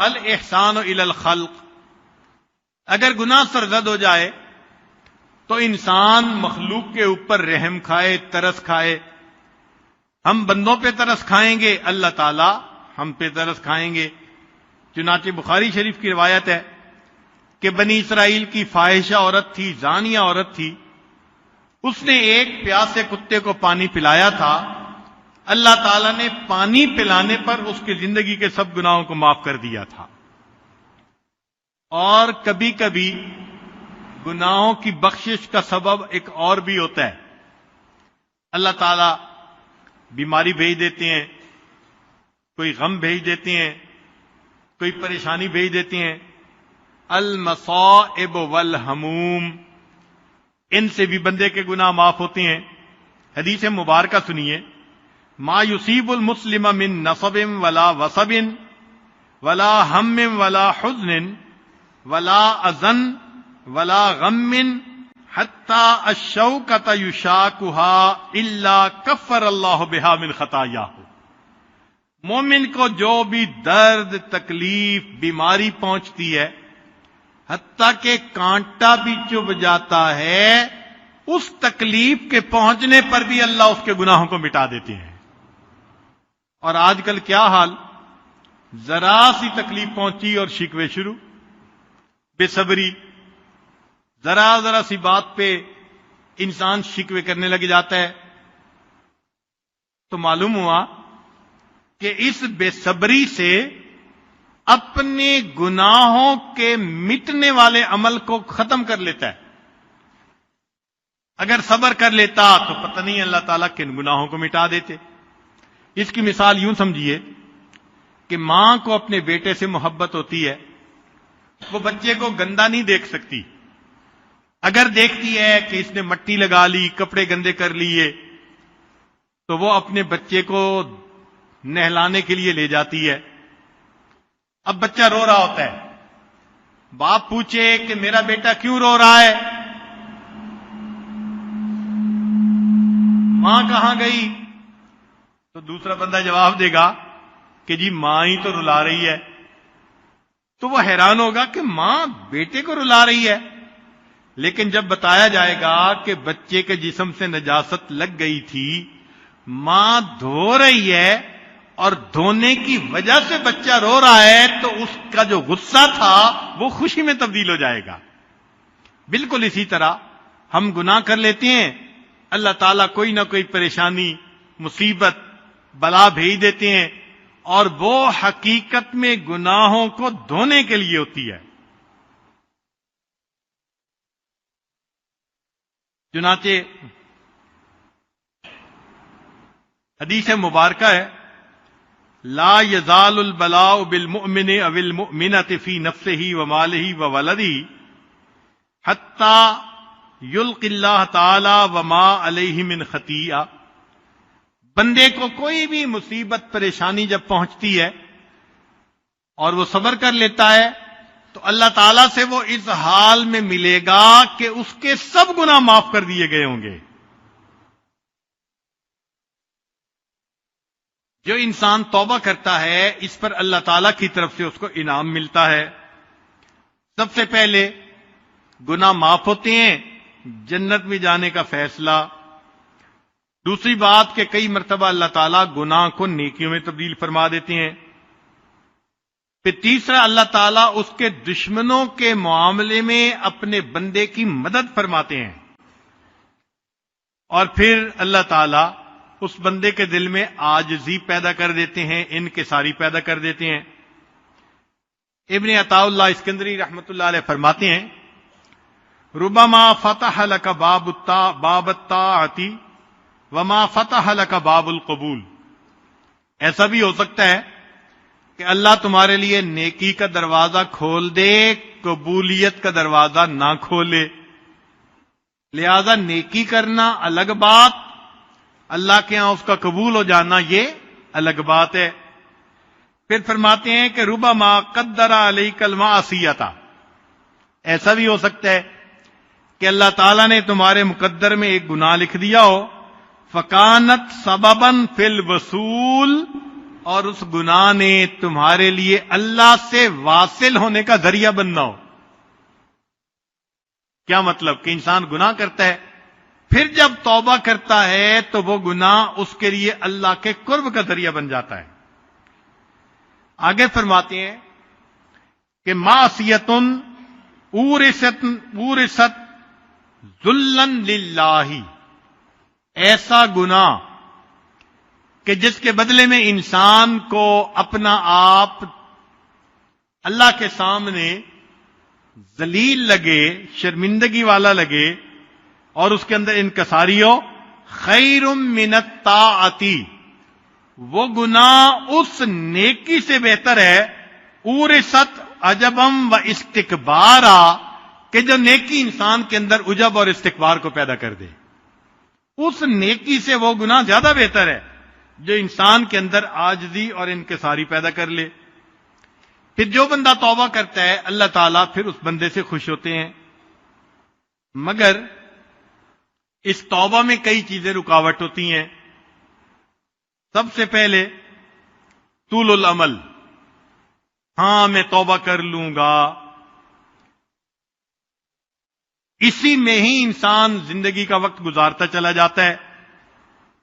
الاحسان الی الخلق، اگر گناہ سرزد ہو جائے تو انسان مخلوق کے اوپر رحم کھائے، ترس کھائے. ہم بندوں پہ ترس کھائیں گے، اللہ تعالی ہم پہ ترس کھائیں گے. چنانچہ بخاری شریف کی روایت ہے کہ بنی اسرائیل کی فاحشہ عورت تھی، زانیہ عورت تھی. اس نے ایک پیاسے کتے کو پانی پلایا تھا. اللہ تعالیٰ نے پانی پلانے پر اس کی زندگی کے سب گناہوں کو معاف کر دیا تھا. اور کبھی کبھی گناہوں کی بخشش کا سبب ایک اور بھی ہوتا ہے. اللہ تعالیٰ بیماری بھیج دیتے ہیں، کوئی غم بھیج دیتے ہیں، کوئی پریشانی بھیج دیتے ہیں. المصائب والہموم، ان سے بھی بندے کے گناہ معاف ہوتے ہیں. حدیث مبارکہ سنیے، ما یصیب المسلم من نصب ولا وصب ولا ہم ولا حزن ولا اذن ولا غم حتی الشوکۃ یشاکها الا کفر اللہ بها من خطایاہ. مومن کو جو بھی درد، تکلیف، بیماری پہنچتی ہے، حتیٰ کہ کانٹا بھی چبھ جاتا ہے، اس تکلیف کے پہنچنے پر بھی اللہ اس کے گناہوں کو مٹا دیتے ہیں. اور آج کل کیا حال، ذرا سی تکلیف پہنچی اور شکوے شروع، بے صبری. ذرا سی بات پہ انسان شکوے کرنے لگ جاتا ہے. تو معلوم ہوا کہ اس بے صبری سے اپنے گناہوں کے مٹنے والے عمل کو ختم کر لیتا ہے. اگر صبر کر لیتا تو پتہ نہیں اللہ تعالیٰ کن گناہوں کو مٹا دیتے۔ اس کی مثال یوں سمجھیے کہ ماں کو اپنے بیٹے سے محبت ہوتی ہے، وہ بچے کو گندا نہیں دیکھ سکتی، اگر دیکھتی ہے کہ اس نے مٹی لگا لی، کپڑے گندے کر لیے، تو وہ اپنے بچے کو نہلانے کے لیے لے جاتی ہے۔ اب بچہ رو رہا ہوتا ہے، باپ پوچھے کہ میرا بیٹا کیوں رو رہا ہے، ماں کہاں گئی، تو دوسرا بندہ جواب دے گا کہ جی ماں ہی تو رلا رہی ہے۔ تو وہ حیران ہوگا کہ ماں بیٹے کو رلا رہی ہے، لیکن جب بتایا جائے گا کہ بچے کے جسم سے نجاست لگ گئی تھی، ماں دھو رہی ہے اور دھونے کی وجہ سے بچہ رو رہا ہے، تو اس کا جو غصہ تھا وہ خوشی میں تبدیل ہو جائے گا۔ بالکل اسی طرح ہم گناہ کر لیتے ہیں، اللہ تعالیٰ کوئی نہ کوئی پریشانی، مصیبت، بلا بھیج دیتے ہیں، اور وہ حقیقت میں گناہوں کو دھونے کے لیے ہوتی ہے۔ چنانچہ حدیث مبارکہ ہے، لا یزال البلاء بالمؤمن او المؤمنة فی نفسه وماله وولده حتی یلقی اللہ تعالی وما علیہ من خطیئہ۔ بندے کو کوئی بھی مصیبت پریشانی جب پہنچتی ہے اور وہ صبر کر لیتا ہے، تو اللہ تعالیٰ سے وہ اس حال میں ملے گا کہ اس کے سب گناہ معاف کر دیے گئے ہوں گے۔ جو انسان توبہ کرتا ہے، اس پر اللہ تعالیٰ کی طرف سے اس کو انعام ملتا ہے۔ سب سے پہلے گناہ معاف ہوتے ہیں، جنت میں جانے کا فیصلہ۔ دوسری بات کہ کئی مرتبہ اللہ تعالیٰ گناہ کو نیکیوں میں تبدیل فرما دیتے ہیں۔ پھر تیسرا، اللہ تعالیٰ اس کے دشمنوں کے معاملے میں اپنے بندے کی مدد فرماتے ہیں، اور پھر اللہ تعالیٰ اس بندے کے دل میں عاجزی پیدا کر دیتے ہیں، انکساری پیدا کر دیتے ہیں۔ ابن عطاء اللہ اسکندری رحمۃ اللہ علیہ فرماتے ہیں، ربما فتح لک باب الطاعۃ وما فتح لک باب القبول۔ ایسا بھی ہو سکتا ہے کہ اللہ تمہارے لیے نیکی کا دروازہ کھول دے، قبولیت کا دروازہ نہ کھولے۔ لہذا نیکی کرنا الگ بات، اللہ کے ہاں اس کا قبول ہو جانا یہ الگ بات ہے۔ پھر فرماتے ہیں کہ ربما قدر علیک المعصیۃ، ایسا بھی ہو سکتا ہے کہ اللہ تعالیٰ نے تمہارے مقدر میں ایک گناہ لکھ دیا ہو، فکانت سببا فی الوصول، اور اس گناہ نے تمہارے لیے اللہ سے واصل ہونے کا ذریعہ بننا ہو۔ کیا مطلب؟ کہ انسان گناہ کرتا ہے، پھر جب توبہ کرتا ہے تو وہ گناہ اس کے لیے اللہ کے قرب کا ذریعہ بن جاتا ہے۔ آگے فرماتے ہیں کہ معصیۃ اورثت ذلا للہ، ایسا گناہ کہ جس کے بدلے میں انسان کو اپنا آپ اللہ کے سامنے ذلیل لگے، شرمندگی والا لگے، اور اس کے اندر انکساری ہو، خیر من الطاعۃ، وہ گناہ اس نیکی سے بہتر ہے، اورثت عجبم و استکبارا، کہ جو نیکی انسان کے اندر عجب اور استکبار کو پیدا کر دے، اس نیکی سے وہ گناہ زیادہ بہتر ہے جو انسان کے اندر عاجزی اور انکساری پیدا کر لے۔ پھر جو بندہ توبہ کرتا ہے، اللہ تعالیٰ پھر اس بندے سے خوش ہوتے ہیں، مگر اس توبہ میں کئی چیزیں رکاوٹ ہوتی ہیں۔ سب سے پہلے طول العمل، ہاں میں توبہ کر لوں گا، اسی میں ہی انسان زندگی کا وقت گزارتا چلا جاتا ہے۔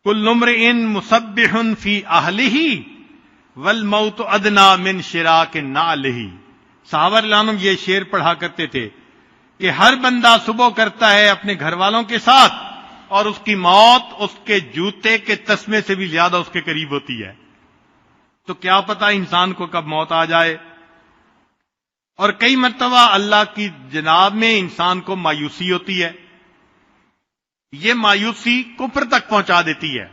کل امرئ مسبح فی اہلہ والموت ادنی من شراک نعلہ۔ صحابہ رضوان عنہم یہ شعر پڑھا کرتے تھے کہ ہر بندہ صبح کرتا ہے اپنے گھر والوں کے ساتھ، اور اس کی موت اس کے جوتے کے تسمے سے بھی زیادہ اس کے قریب ہوتی ہے۔ تو کیا پتا انسان کو کب موت آ جائے۔ اور کئی مرتبہ اللہ کی جناب میں انسان کو مایوسی ہوتی ہے یہ مایوسی کفر تک پہنچا دیتی ہے.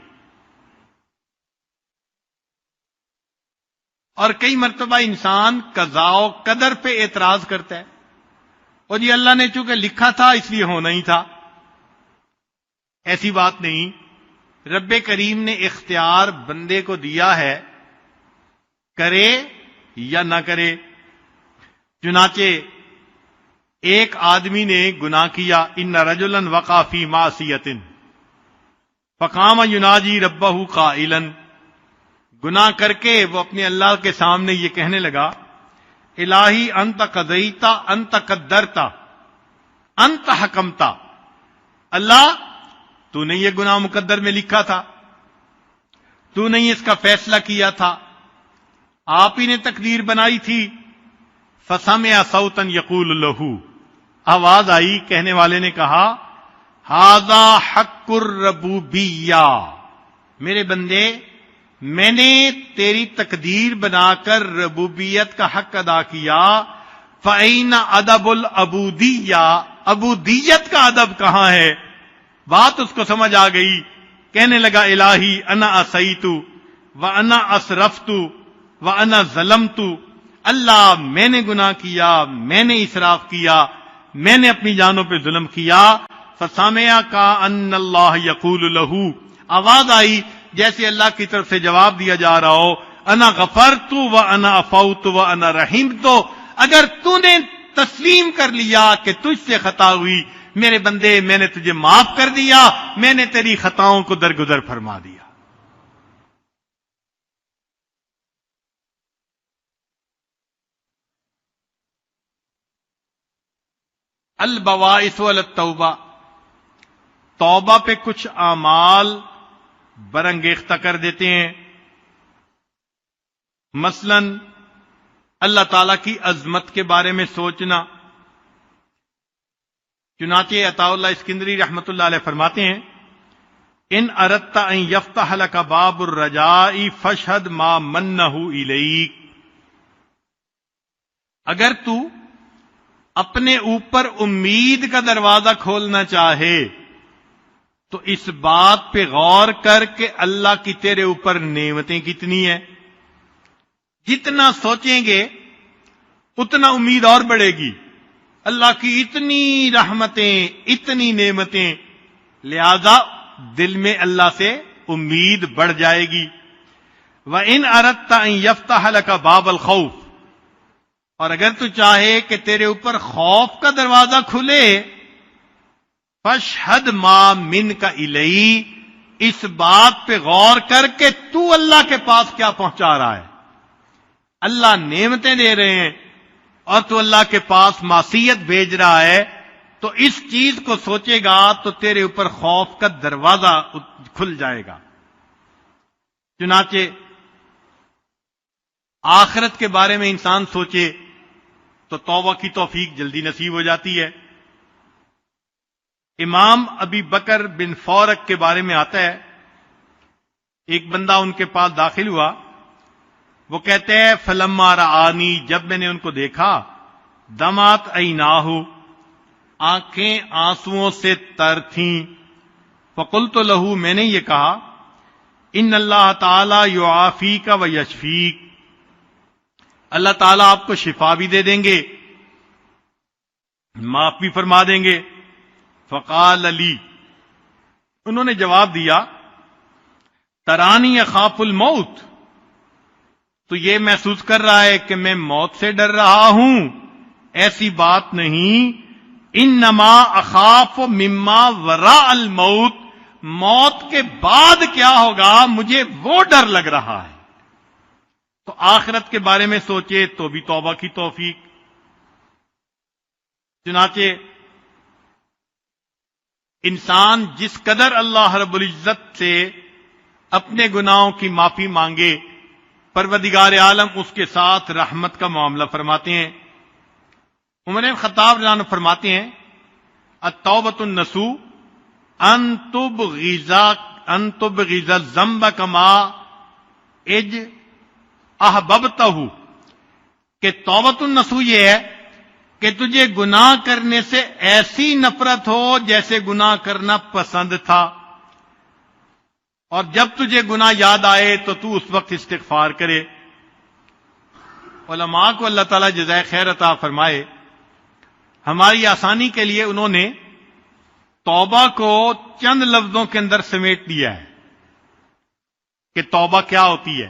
اور کئی مرتبہ انسان قضاء و قدر پہ اعتراض کرتا ہے، اور یہ اللہ نے چونکہ لکھا تھا اس لیے ہونا ہی تھا. ایسی بات نہیں. رب کریم نے اختیار بندے کو دیا ہے، کرے یا نہ کرے. چنانچہ ایک آدمی نے گناہ کیا، ان رجلا وقع فی معصیۃ فقام یناجی ربہ قائلا، گناہ کر کے وہ اپنے اللہ کے سامنے یہ کہنے لگا، الہی انت قضیتا انت قدرتا انت حکمتا، اللہ تو نے یہ گناہ مقدر میں لکھا تھا، تو نے اس کا فیصلہ کیا تھا، آپ ہی نے تقدیر بنائی تھی. فسمع صوتا یقول لہ، آواز آئی، کہنے والے نے کہا، ھذا حق الربوبیہ، میرے بندے میں نے تیری تقدیر بنا کر ربوبیت کا حق ادا کیا، فَأَيْنَ أَدَبُ الْعُبُودِيَّةِ، عبودیت کا ادب کہاں ہے؟ بات اس کو سمجھ آ گئی. کہنے لگا، الہی انا عصیت وانا اسرفت وانا ظلمت، اللہ میں نے گناہ کیا، میں نے اسراف کیا، میں نے اپنی جانوں پہ ظلم کیا. فسمع کأن اللہ یقول لہ، آواز آئی جیسے اللہ کی طرف سے جواب دیا جا رہا ہو، انا غفرت وانا عفوت وانا رحمت، اگر تو نے تسلیم کر لیا کہ تجھ سے خطا ہوئی، میرے بندے میں نے تجھے معاف کر دیا، میں نے تیری خطاؤں کو درگزر فرما دیا. البواعث علی التوبہ، توبہ پہ کچھ اعمال برانگیختہ کر دیتے ہیں. مثلا اللہ تعالی کی عظمت کے بارے میں سوچنا. چنانچہ عطاء اللہ اسکندری رحمۃ اللہ علیہ فرماتے ہیں، ان اردت ان یفتح لک باب الرجاء فاشہد ما منہ الیک، اگر تو اپنے اوپر امید کا دروازہ کھولنا چاہے تو اس بات پہ غور کر کہ اللہ کی تیرے اوپر نعمتیں کتنی ہیں. جتنا سوچیں گے اتنا امید اور بڑھے گی. اللہ کی اتنی رحمتیں، اتنی نعمتیں، لہذا دل میں اللہ سے امید بڑھ جائے گی. وَإِنْ أَرَدْتَ أَنْ يَفْتَحَ لَكَ بَابَ الْخَوْفِ، اور اگر تو چاہے کہ تیرے اوپر خوف کا دروازہ کھلے، فَاشْهَدْ مَا مِنْكَ إِلَيْهِ، اس بات پہ غور کر کہ تو اللہ کے پاس کیا پہنچا رہا ہے. اللہ نعمتیں دے رہے ہیں اور تو اللہ کے پاس معصیت بھیج رہا ہے، تو اس چیز کو سوچے گا تو تیرے اوپر خوف کا دروازہ کھل جائے گا. چنانچہ آخرت کے بارے میں انسان سوچے تو توبہ کی توفیق جلدی نصیب ہو جاتی ہے. امام ابی بکر بن فورک کے بارے میں آتا ہے، ایک بندہ ان کے پاس داخل ہوا، وہ کہتے ہیں فلما رآنی، جب میں نے ان کو دیکھا، دمعت عیناہ، آنکھیں آنسوؤں سے تر تھیں. فقلت لہ، میں نے یہ کہا، ان اللہ تعالی یعافیک و یشفیک، اللہ تعالیٰ آپ کو شفا بھی دے دیں گے، معاف بھی فرما دیں گے. فقال علی، انہوں نے جواب دیا، ترانی اخاف الموت، تو یہ محسوس کر رہا ہے کہ میں موت سے ڈر رہا ہوں؟ ایسی بات نہیں، انما اخاف مما وراء الموت، موت کے بعد کیا ہوگا مجھے وہ ڈر لگ رہا ہے. تو آخرت کے بارے میں سوچے تو بھی توبہ کی توفیق. چنانچہ انسان جس قدر اللہ رب العزت سے اپنے گناہوں کی معافی مانگے، پروردگار عالم اس کے ساتھ رحمت کا معاملہ فرماتے ہیں. عمر بن خطاب رضی اللہ عنہ فرماتے ہیں، التوبۃ النصوح ان تبغض الذنب کما احببتہ، کہ توبۃ النصوح یہ ہے کہ تجھے گناہ کرنے سے ایسی نفرت ہو جیسے گناہ کرنا پسند تھا، اور جب تجھے گناہ یاد آئے تو اس وقت استغفار کرے۔ علماء کو اللہ تعالیٰ جزائے خیر عطا فرمائے، ہماری آسانی کے لیے انہوں نے توبہ کو چند لفظوں کے اندر سمیٹ دیا ہے کہ توبہ کیا ہوتی ہے۔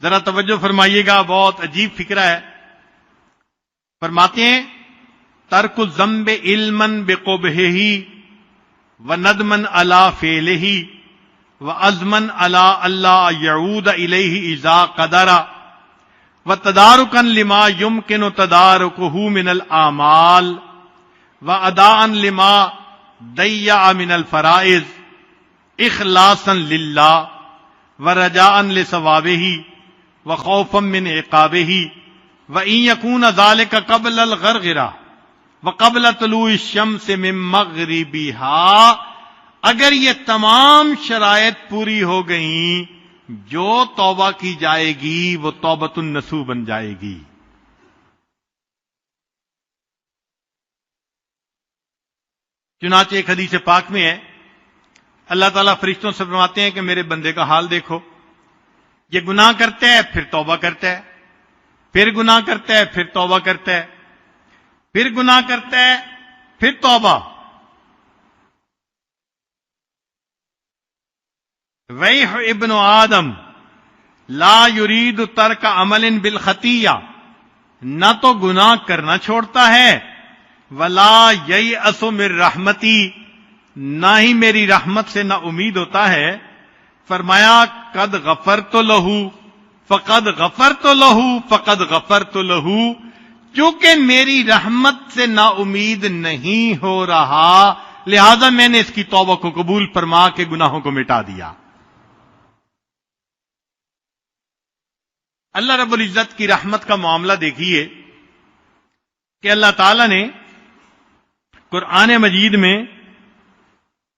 ذرا توجہ فرمائیے گا، بہت عجیب فکرہ ہے۔ فرماتے ہیں ترک الذنب علما بقبحہ وندما علی فعلہ وعزما علی الا یعود الیہ اذا قدر وتدارکا لما یمکن تدارکہ من الاعمال واداء لما ضیع من الفرائض اخلاصا للہ ورجاء لثوابہ وخوفا من عقابہ وَإِن يَكُونَ ذَلِكَ قَبْلَ الْغَرْغِرَةِ وَقَبْلَ طُلُوعِ الشَّمْسِ مِن مَغْرِبِهَا، اگر یہ تمام شرائط پوری ہو گئیں، جو توبہ کی جائے گی وہ توبۃ النصوح بن جائے گی۔ چنانچہ ایک حدیث پاک میں ہے، اللہ تعالیٰ فرشتوں سے فرماتے ہیں کہ میرے بندے کا حال دیکھو، یہ گناہ کرتا ہے پھر توبہ کرتا ہے، پھر گناہ کرتا ہے پھر توبہ کرتا ہے، پھر گناہ کرتا ہے پھر توبہ۔ ویح ابن آدم لا یرید ترک عمل بالخطیہ، نہ تو گناہ کرنا چھوڑتا ہے، ولا ییأس من رحمتی، نہ ہی میری رحمت سے نا امید ہوتا ہے۔ فرمایا قد غفرت لہ فقد غفرت لہ فقد غفرت لہ، چونکہ میری رحمت سے نا امید نہیں ہو رہا لہذا میں نے اس کی توبہ کو قبول فرما کے گناہوں کو مٹا دیا۔ اللہ رب العزت کی رحمت کا معاملہ دیکھیے کہ اللہ تعالی نے قرآن مجید میں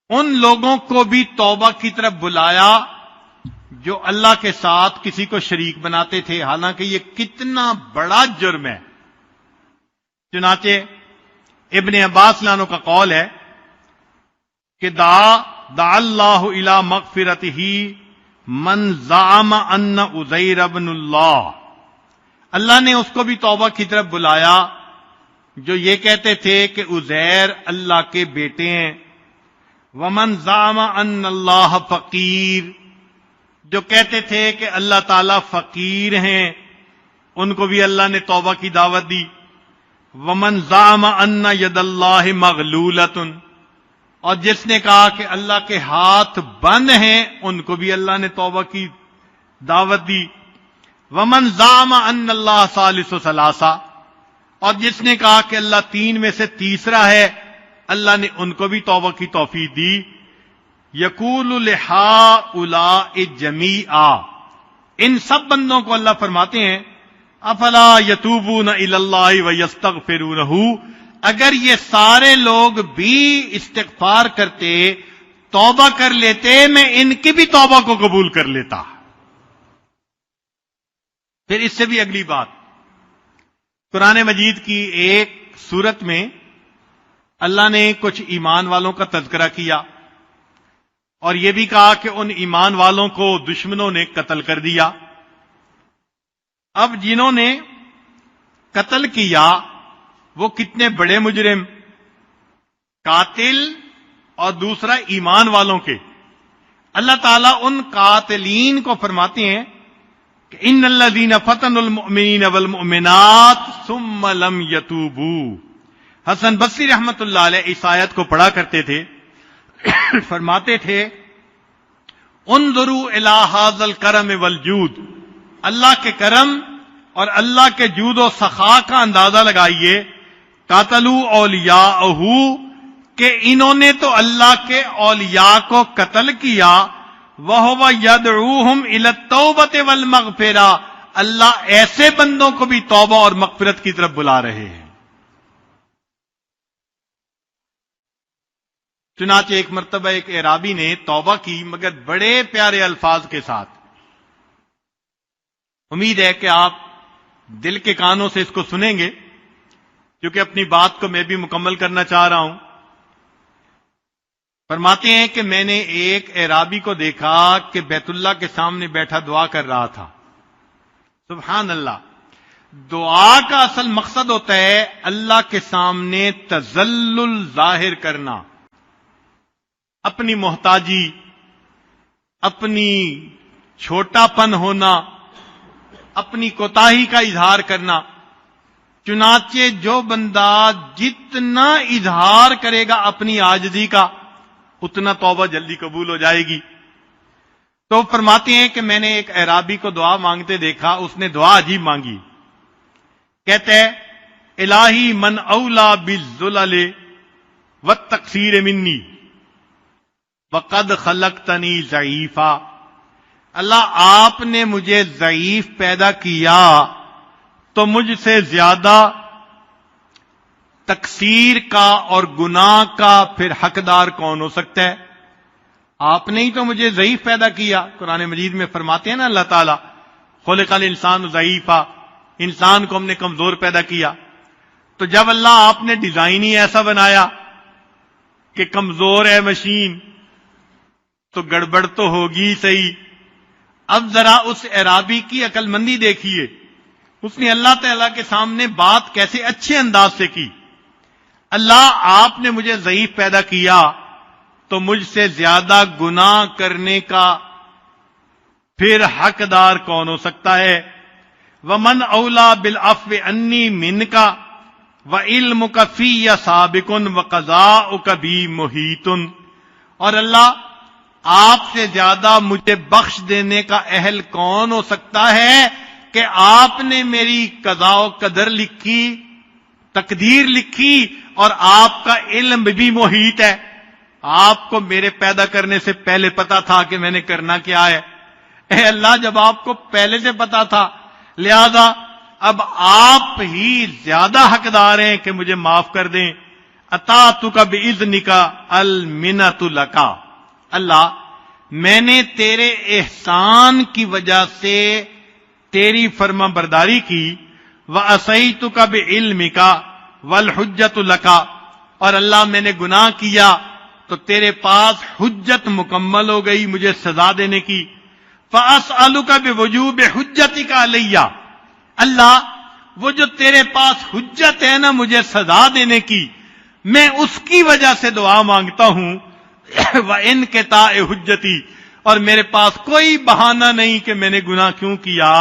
ان لوگوں کو بھی توبہ کی طرف بلایا جو اللہ کے ساتھ کسی کو شریک بناتے تھے، حالانکہ یہ کتنا بڑا جرم ہے۔ چنانچہ ابن عباس لانو کا قول ہے کہ دعا اللہ الی مغفرتہ من زعم ان عزیر ابن اللہ، اللہ نے اس کو بھی توبہ کی طرف بلایا جو یہ کہتے تھے کہ عزیر اللہ کے بیٹے ہیں۔ ومن زعم ان اللہ فقیر، جو کہتے تھے کہ اللہ تعالیٰ فقیر ہیں، ان کو بھی اللہ نے توبہ کی دعوت دی۔ ومن زعم ان ید اللہ مغلولۃ، اور جس نے کہا کہ اللہ کے ہاتھ بند ہیں، ان کو بھی اللہ نے توبہ کی دعوت دی۔ ومن زعم ان اللہ ثالث ثلاثہ، اور جس نے کہا کہ اللہ تین میں سے تیسرا ہے، اللہ نے ان کو بھی توبہ کی توفیق دی۔ یقول لہؤلاء جمیعا، ان سب بندوں کو اللہ فرماتے ہیں افلا یتوبون الی اللہ ویستغفرونہ، اگر یہ سارے لوگ بھی استغفار کرتے، توبہ کر لیتے، میں ان کی بھی توبہ کو قبول کر لیتا۔ پھر اس سے بھی اگلی بات، قرآن مجید کی ایک سورت میں اللہ نے کچھ ایمان والوں کا تذکرہ کیا اور یہ بھی کہا کہ ان ایمان والوں کو دشمنوں نے قتل کر دیا۔ اب جنہوں نے قتل کیا وہ کتنے بڑے مجرم، قاتل اور دوسرا ایمان والوں کے۔ اللہ تعالیٰ ان قاتلین کو فرماتے ہیں کہ ان الذین فتنوا المؤمنین والمؤمنات ثم لم یتوبوا۔ حسن بصری رحمت اللہ علیہ اس آیت کو پڑھا کرتے تھے، فرماتے تھے انظروا الی ھذا الکرم والجود، اللہ کے کرم اور اللہ کے جود و سخا کا اندازہ لگائیے۔ قاتلوا اولیاءہ، کہ انہوں نے تو اللہ کے اولیاء کو قتل کیا۔ وَهُوَ يَدْعُوهُمْ إِلَى التَّوْبَةِ وَالْمَغْفِرَةِ، اللہ ایسے بندوں کو بھی توبہ اور مغفرت کی طرف بلا رہے ہیں۔ چنانچہ ایک مرتبہ ایک اعرابی نے توبہ کی، مگر بڑے پیارے الفاظ کے ساتھ۔ امید ہے کہ آپ دل کے کانوں سے اس کو سنیں گے۔ کیونکہ اپنی بات کو میں بھی مکمل کرنا چاہ رہا ہوں. فرماتے ہیں کہ میں نے ایک اعرابی کو دیکھا کہ بیت اللہ کے سامنے بیٹھا دعا کر رہا تھا. سبحان اللہ. دعا کا اصل مقصد ہوتا ہے اللہ کے سامنے تذلل ظاہر کرنا، اپنی محتاجی، اپنی چھوٹا پن ہونا، اپنی کوتاہی کا اظہار کرنا. چنانچہ جو بندہ جتنا اظہار کرے گا اپنی عاجزی کا، اتنا توبہ جلدی قبول ہو جائے گی. تو فرماتے ہیں کہ میں نے ایک اعرابی کو دعا مانگتے دیکھا. اس نے دعا عجیب مانگی. کہتے ہیں الہی من اولا بالذلل والتقصیر منی وقد خلقتنی ضعیفا. اللہ آپ نے مجھے ضعیف پیدا کیا تو مجھ سے زیادہ تقصیر کا اور گناہ کا پھر حقدار کون ہو سکتا ہے؟ آپ نے ہی تو مجھے ضعیف پیدا کیا. قرآن مجید میں فرماتے ہیں نا اللہ تعالیٰ خلق الانسان ضعیفا، انسان کو ہم نے کمزور پیدا کیا. تو جب اللہ آپ نے ڈیزائن ہی ایسا بنایا کہ کمزور ہے مشین، تو گڑبڑ تو ہوگی صحیح. اب ذرا اس اعرابی کی عقل مندی دیکھیے. اس نے اللہ تعالیٰ کے سامنے بات کیسے اچھے انداز سے کی. اللہ آپ نے مجھے ضعیف پیدا کیا تو مجھ سے زیادہ گناہ کرنے کا پھر حقدار کون ہو سکتا ہے؟ ومن اولا بالعفو انی منک وعلمک فی سابق وقضاؤک بی محیط. اور اللہ آپ سے زیادہ مجھے بخش دینے کا اہل کون ہو سکتا ہے کہ آپ نے میری قضاء و قدر لکھی، تقدیر لکھی، اور آپ کا علم بھی محیط ہے. آپ کو میرے پیدا کرنے سے پہلے پتا تھا کہ میں نے کرنا کیا ہے. اے اللہ، جب آپ کو پہلے سے پتا تھا، لہذا اب آپ ہی زیادہ حقدار ہیں کہ مجھے معاف کر دیں. اطاعتک باذنک المنۃ لک. اللہ، میں نے تیرے احسان کی وجہ سے تیری فرما برداری کی. وعصیتک بعلمک والحجۃ لک. اور اللہ، میں نے گناہ کیا تو تیرے پاس حجت مکمل ہو گئی مجھے سزا دینے کی. فاسألک بوجوب حجتک علی. اللہ، وہ جو تیرے پاس حجت ہے نا مجھے سزا دینے کی، میں اس کی وجہ سے دعا مانگتا ہوں. وانقطاع حجتی، اور میرے پاس کوئی بہانہ نہیں کہ میں نے گناہ کیوں کیا.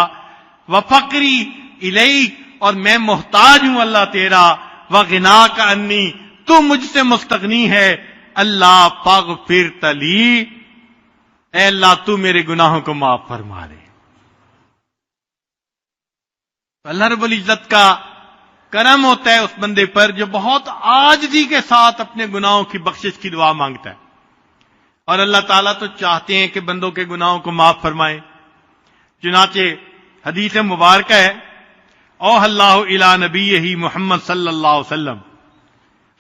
وفقری الیک، اور میں محتاج ہوں اللہ تیرا. وغناک انی، تو مجھ سے مستغنی ہے. اللہ فاغفرت لی، اے اللہ تو میرے گناہوں کو معاف فرما دے. اللہ رب العزت کا کرم ہوتا ہے اس بندے پر جو بہت عاجزی کے ساتھ اپنے گناہوں کی بخشش کی دعا مانگتا ہے. اور اللہ تعالیٰ تو چاہتے ہیں کہ بندوں کے گناہوں کو معاف فرمائیں. چنانچہ حدیث مبارکہ ہے، اوحى اللہ الی نبیہ محمد صلی اللہ علیہ وسلم.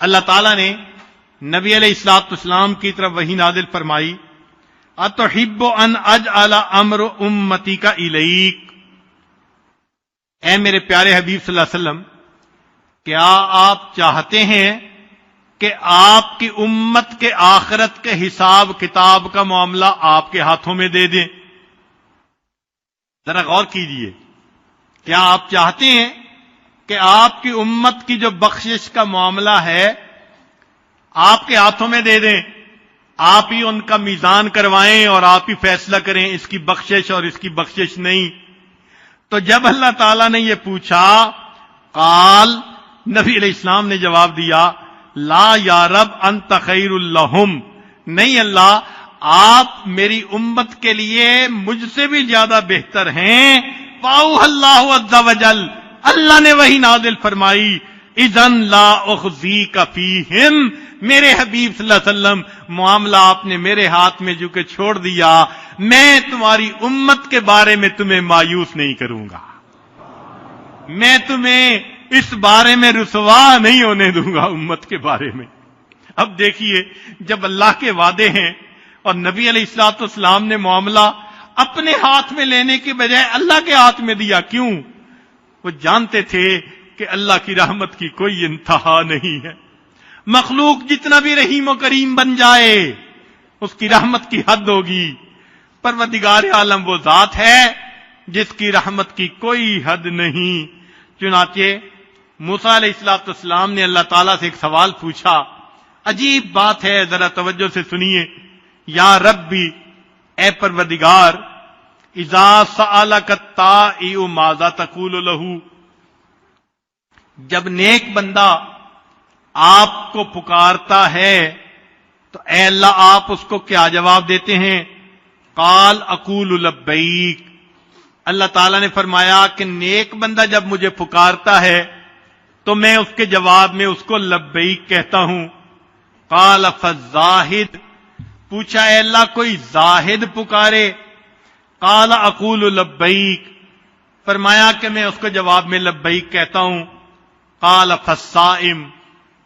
اللہ تعالیٰ نے نبی علیہ الصلوۃ والسلام کی طرف وحی نازل فرمائی، اتحب ان اجعل امر امتک الیک. اے میرے پیارے حبیب صلی اللہ علیہ وسلم، کیا آپ چاہتے ہیں کہ آپ کی امت کے آخرت کے حساب کتاب کا معاملہ آپ کے ہاتھوں میں دے دیں؟ ذرا غور کیجئے. کیا آپ چاہتے ہیں کہ آپ کی امت کی جو بخشش کا معاملہ ہے آپ کے ہاتھوں میں دے دیں؟ آپ ہی ان کا میزان کروائیں اور آپ ہی فیصلہ کریں اس کی بخشش اور اس کی بخشش نہیں. تو جب اللہ تعالیٰ نے یہ پوچھا، قال، نبی علیہ السلام نے جواب دیا، لا یا رب انت خیر لہم. نہیں اللہ، آپ میری امت کے لیے مجھ سے بھی زیادہ بہتر ہیں. فاوحى اللہ عز وجل، اللہ نے وہی نازل فرمائی، اذن لا اخزیک فیہم. میرے حبیب صلی اللہ علیہ وسلم، معاملہ آپ نے میرے ہاتھ میں جو کہ چھوڑ دیا، میں تمہاری امت کے بارے میں تمہیں مایوس نہیں کروں گا. میں تمہیں اس بارے میں رسوا نہیں ہونے دوں گا امت کے بارے میں. اب دیکھیے، جب اللہ کے وعدے ہیں اور نبی علیہ الصلوۃ والسلام نے معاملہ اپنے ہاتھ میں لینے کے بجائے اللہ کے ہاتھ میں دیا. کیوں؟ وہ جانتے تھے کہ اللہ کی رحمت کی کوئی انتہا نہیں ہے. مخلوق جتنا بھی رحیم و کریم بن جائے اس کی رحمت کی حد ہوگی. پروردگار عالم وہ ذات ہے جس کی رحمت کی کوئی حد نہیں. چنانچہ موسیٰ علیہ السلام نے اللہ تعالیٰ سے ایک سوال پوچھا. عجیب بات ہے، ذرا توجہ سے سنیے. یا ربی، اے پروردگار، اذا سألک الطائع ماذا تقول لہ، جب نیک بندہ آپ کو پکارتا ہے تو اے اللہ آپ اس کو کیا جواب دیتے ہیں؟ قال اقول لبیک. اللہ تعالیٰ نے فرمایا کہ نیک بندہ جب مجھے پکارتا ہے تو میں اس کے جواب میں اس کو لبیک کہتا ہوں. قال فالزاہد، پوچھا اے اللہ کوئی زاہد پکارے؟ قال اقول لبیک، فرمایا کہ میں اس کو جواب میں لبیک کہتا ہوں. قال فالصائم،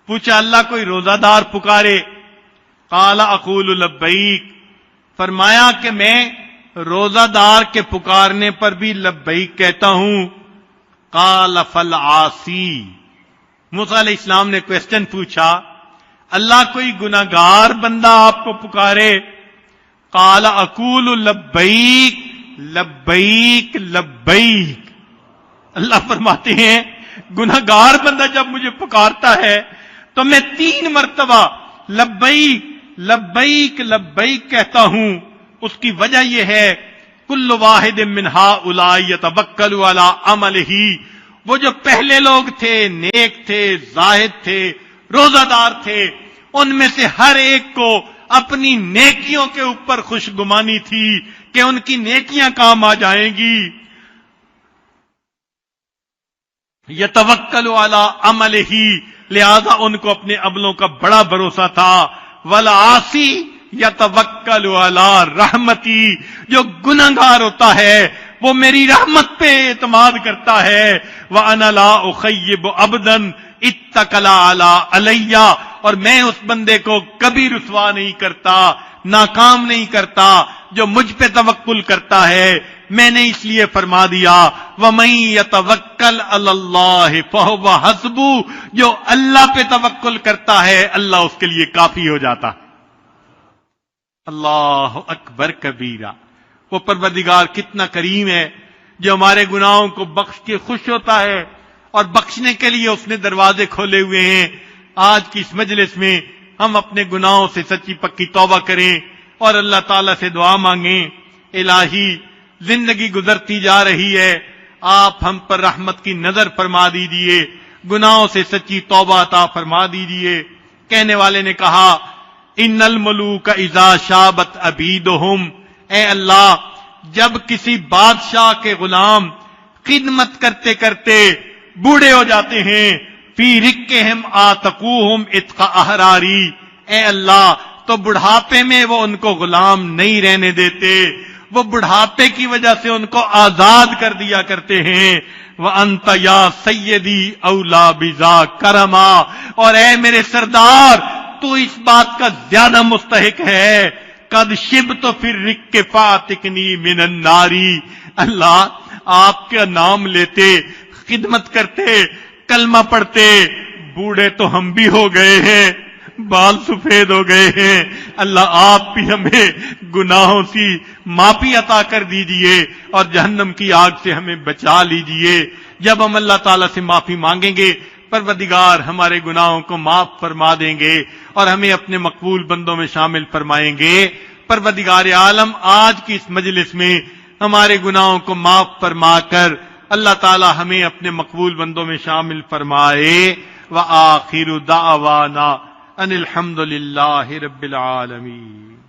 پوچھا اللہ کوئی روزہ دار پکارے؟ قال اقول لبیک، فرمایا کہ میں روزہ دار کے پکارنے پر بھی لبیک کہتا ہوں. قال فالعاصی، موسیٰ علیہ السلام نے کویسچن پوچھا اللہ کوئی گناہگار بندہ آپ کو پکارے؟ قال اقول لبیک لبیک لبیک. اللہ فرماتے ہیں گناہگار بندہ جب مجھے پکارتا ہے تو میں 3 مرتبہ لبیک لبیک لبیک کہتا ہوں. اس کی وجہ یہ ہے کل واحد من ہؤلاء یتوکل علی عملہ، وہ جو پہلے لوگ تھے، نیک تھے، زاہد تھے، روزہ دار تھے، ان میں سے ہر ایک کو اپنی نیکیوں کے اوپر خوشگمانی تھی کہ ان کی نیکیاں کام آ جائیں گی. یتوکل علی عملہ، لہذا ان کو اپنے عملوں کا بڑا بھروسہ تھا. والعاصی یتوکل علی رحمتی، جو گناہگار ہوتا ہے وہ میری رحمت پہ اعتماد کرتا ہے. وَأَنَا لَا أُخَيِّبُ عَبْدًا اتَّكَلَ عَلَيَّ، اور میں اس بندے کو کبھی رسوا نہیں کرتا، ناکام نہیں کرتا جو مجھ پہ توکل کرتا ہے. میں نے اس لیے فرما دیا وَمَن يَتَوَكَّلْ عَلَى اللَّهِ فَهُوَ حَسْبُهُ، جو اللہ پہ توکل کرتا ہے اللہ اس کے لیے کافی ہو جاتا. اللہ اکبر کبیرہ. وہ پروردگار کتنا کریم ہے جو ہمارے گناہوں کو بخش کے خوش ہوتا ہے، اور بخشنے کے لیے اس نے دروازے کھولے ہوئے ہیں. آج کی اس مجلس میں ہم اپنے گناہوں سے سچی پکی توبہ کریں اور اللہ تعالیٰ سے دعا مانگیں. الہی، زندگی گزرتی جا رہی ہے، آپ ہم پر رحمت کی نظر فرما دیجیے، گناہوں سے سچی توبہ عطا فرما دیجیے. کہنے والے نے کہا ان الملوک اذا شابت عبیدہم، اے اللہ جب کسی بادشاہ کے غلام خدمت کرتے کرتے بوڑھے ہو جاتے ہیں، فی رقہم آتقوہم عتق احراری، اے اللہ تو بڑھاپے میں وہ ان کو غلام نہیں رہنے دیتے، وہ بڑھاپے کی وجہ سے ان کو آزاد کر دیا کرتے ہیں. وَأَنْتَ يَا سَيِّدِي أَوْلَى بِذَا كَرَمًا، اور اے میرے سردار تو اس بات کا زیادہ مستحق ہے. قد شبت فی الرق فاتقنی من النار، اللہ آپ کا نام لیتے، خدمت کرتے، کلمہ پڑھتے، بوڑھے تو ہم بھی ہو گئے ہیں، بال سفید ہو گئے ہیں، اللہ آپ بھی ہمیں گناہوں سے معافی عطا کر دیجئے اور جہنم کی آگ سے ہمیں بچا لیجئے. جب ہم اللہ تعالیٰ سے معافی مانگیں گے پروردگار ہمارے گناہوں کو معاف فرما دیں گے اور ہمیں اپنے مقبول بندوں میں شامل فرمائیں گے. پروردگار عالم آج کی اس مجلس میں ہمارے گناہوں کو معاف فرما کر اللہ تعالی ہمیں اپنے مقبول بندوں میں شامل فرمائے. وآخر دعوانا ان الحمد للہ رب العالمین.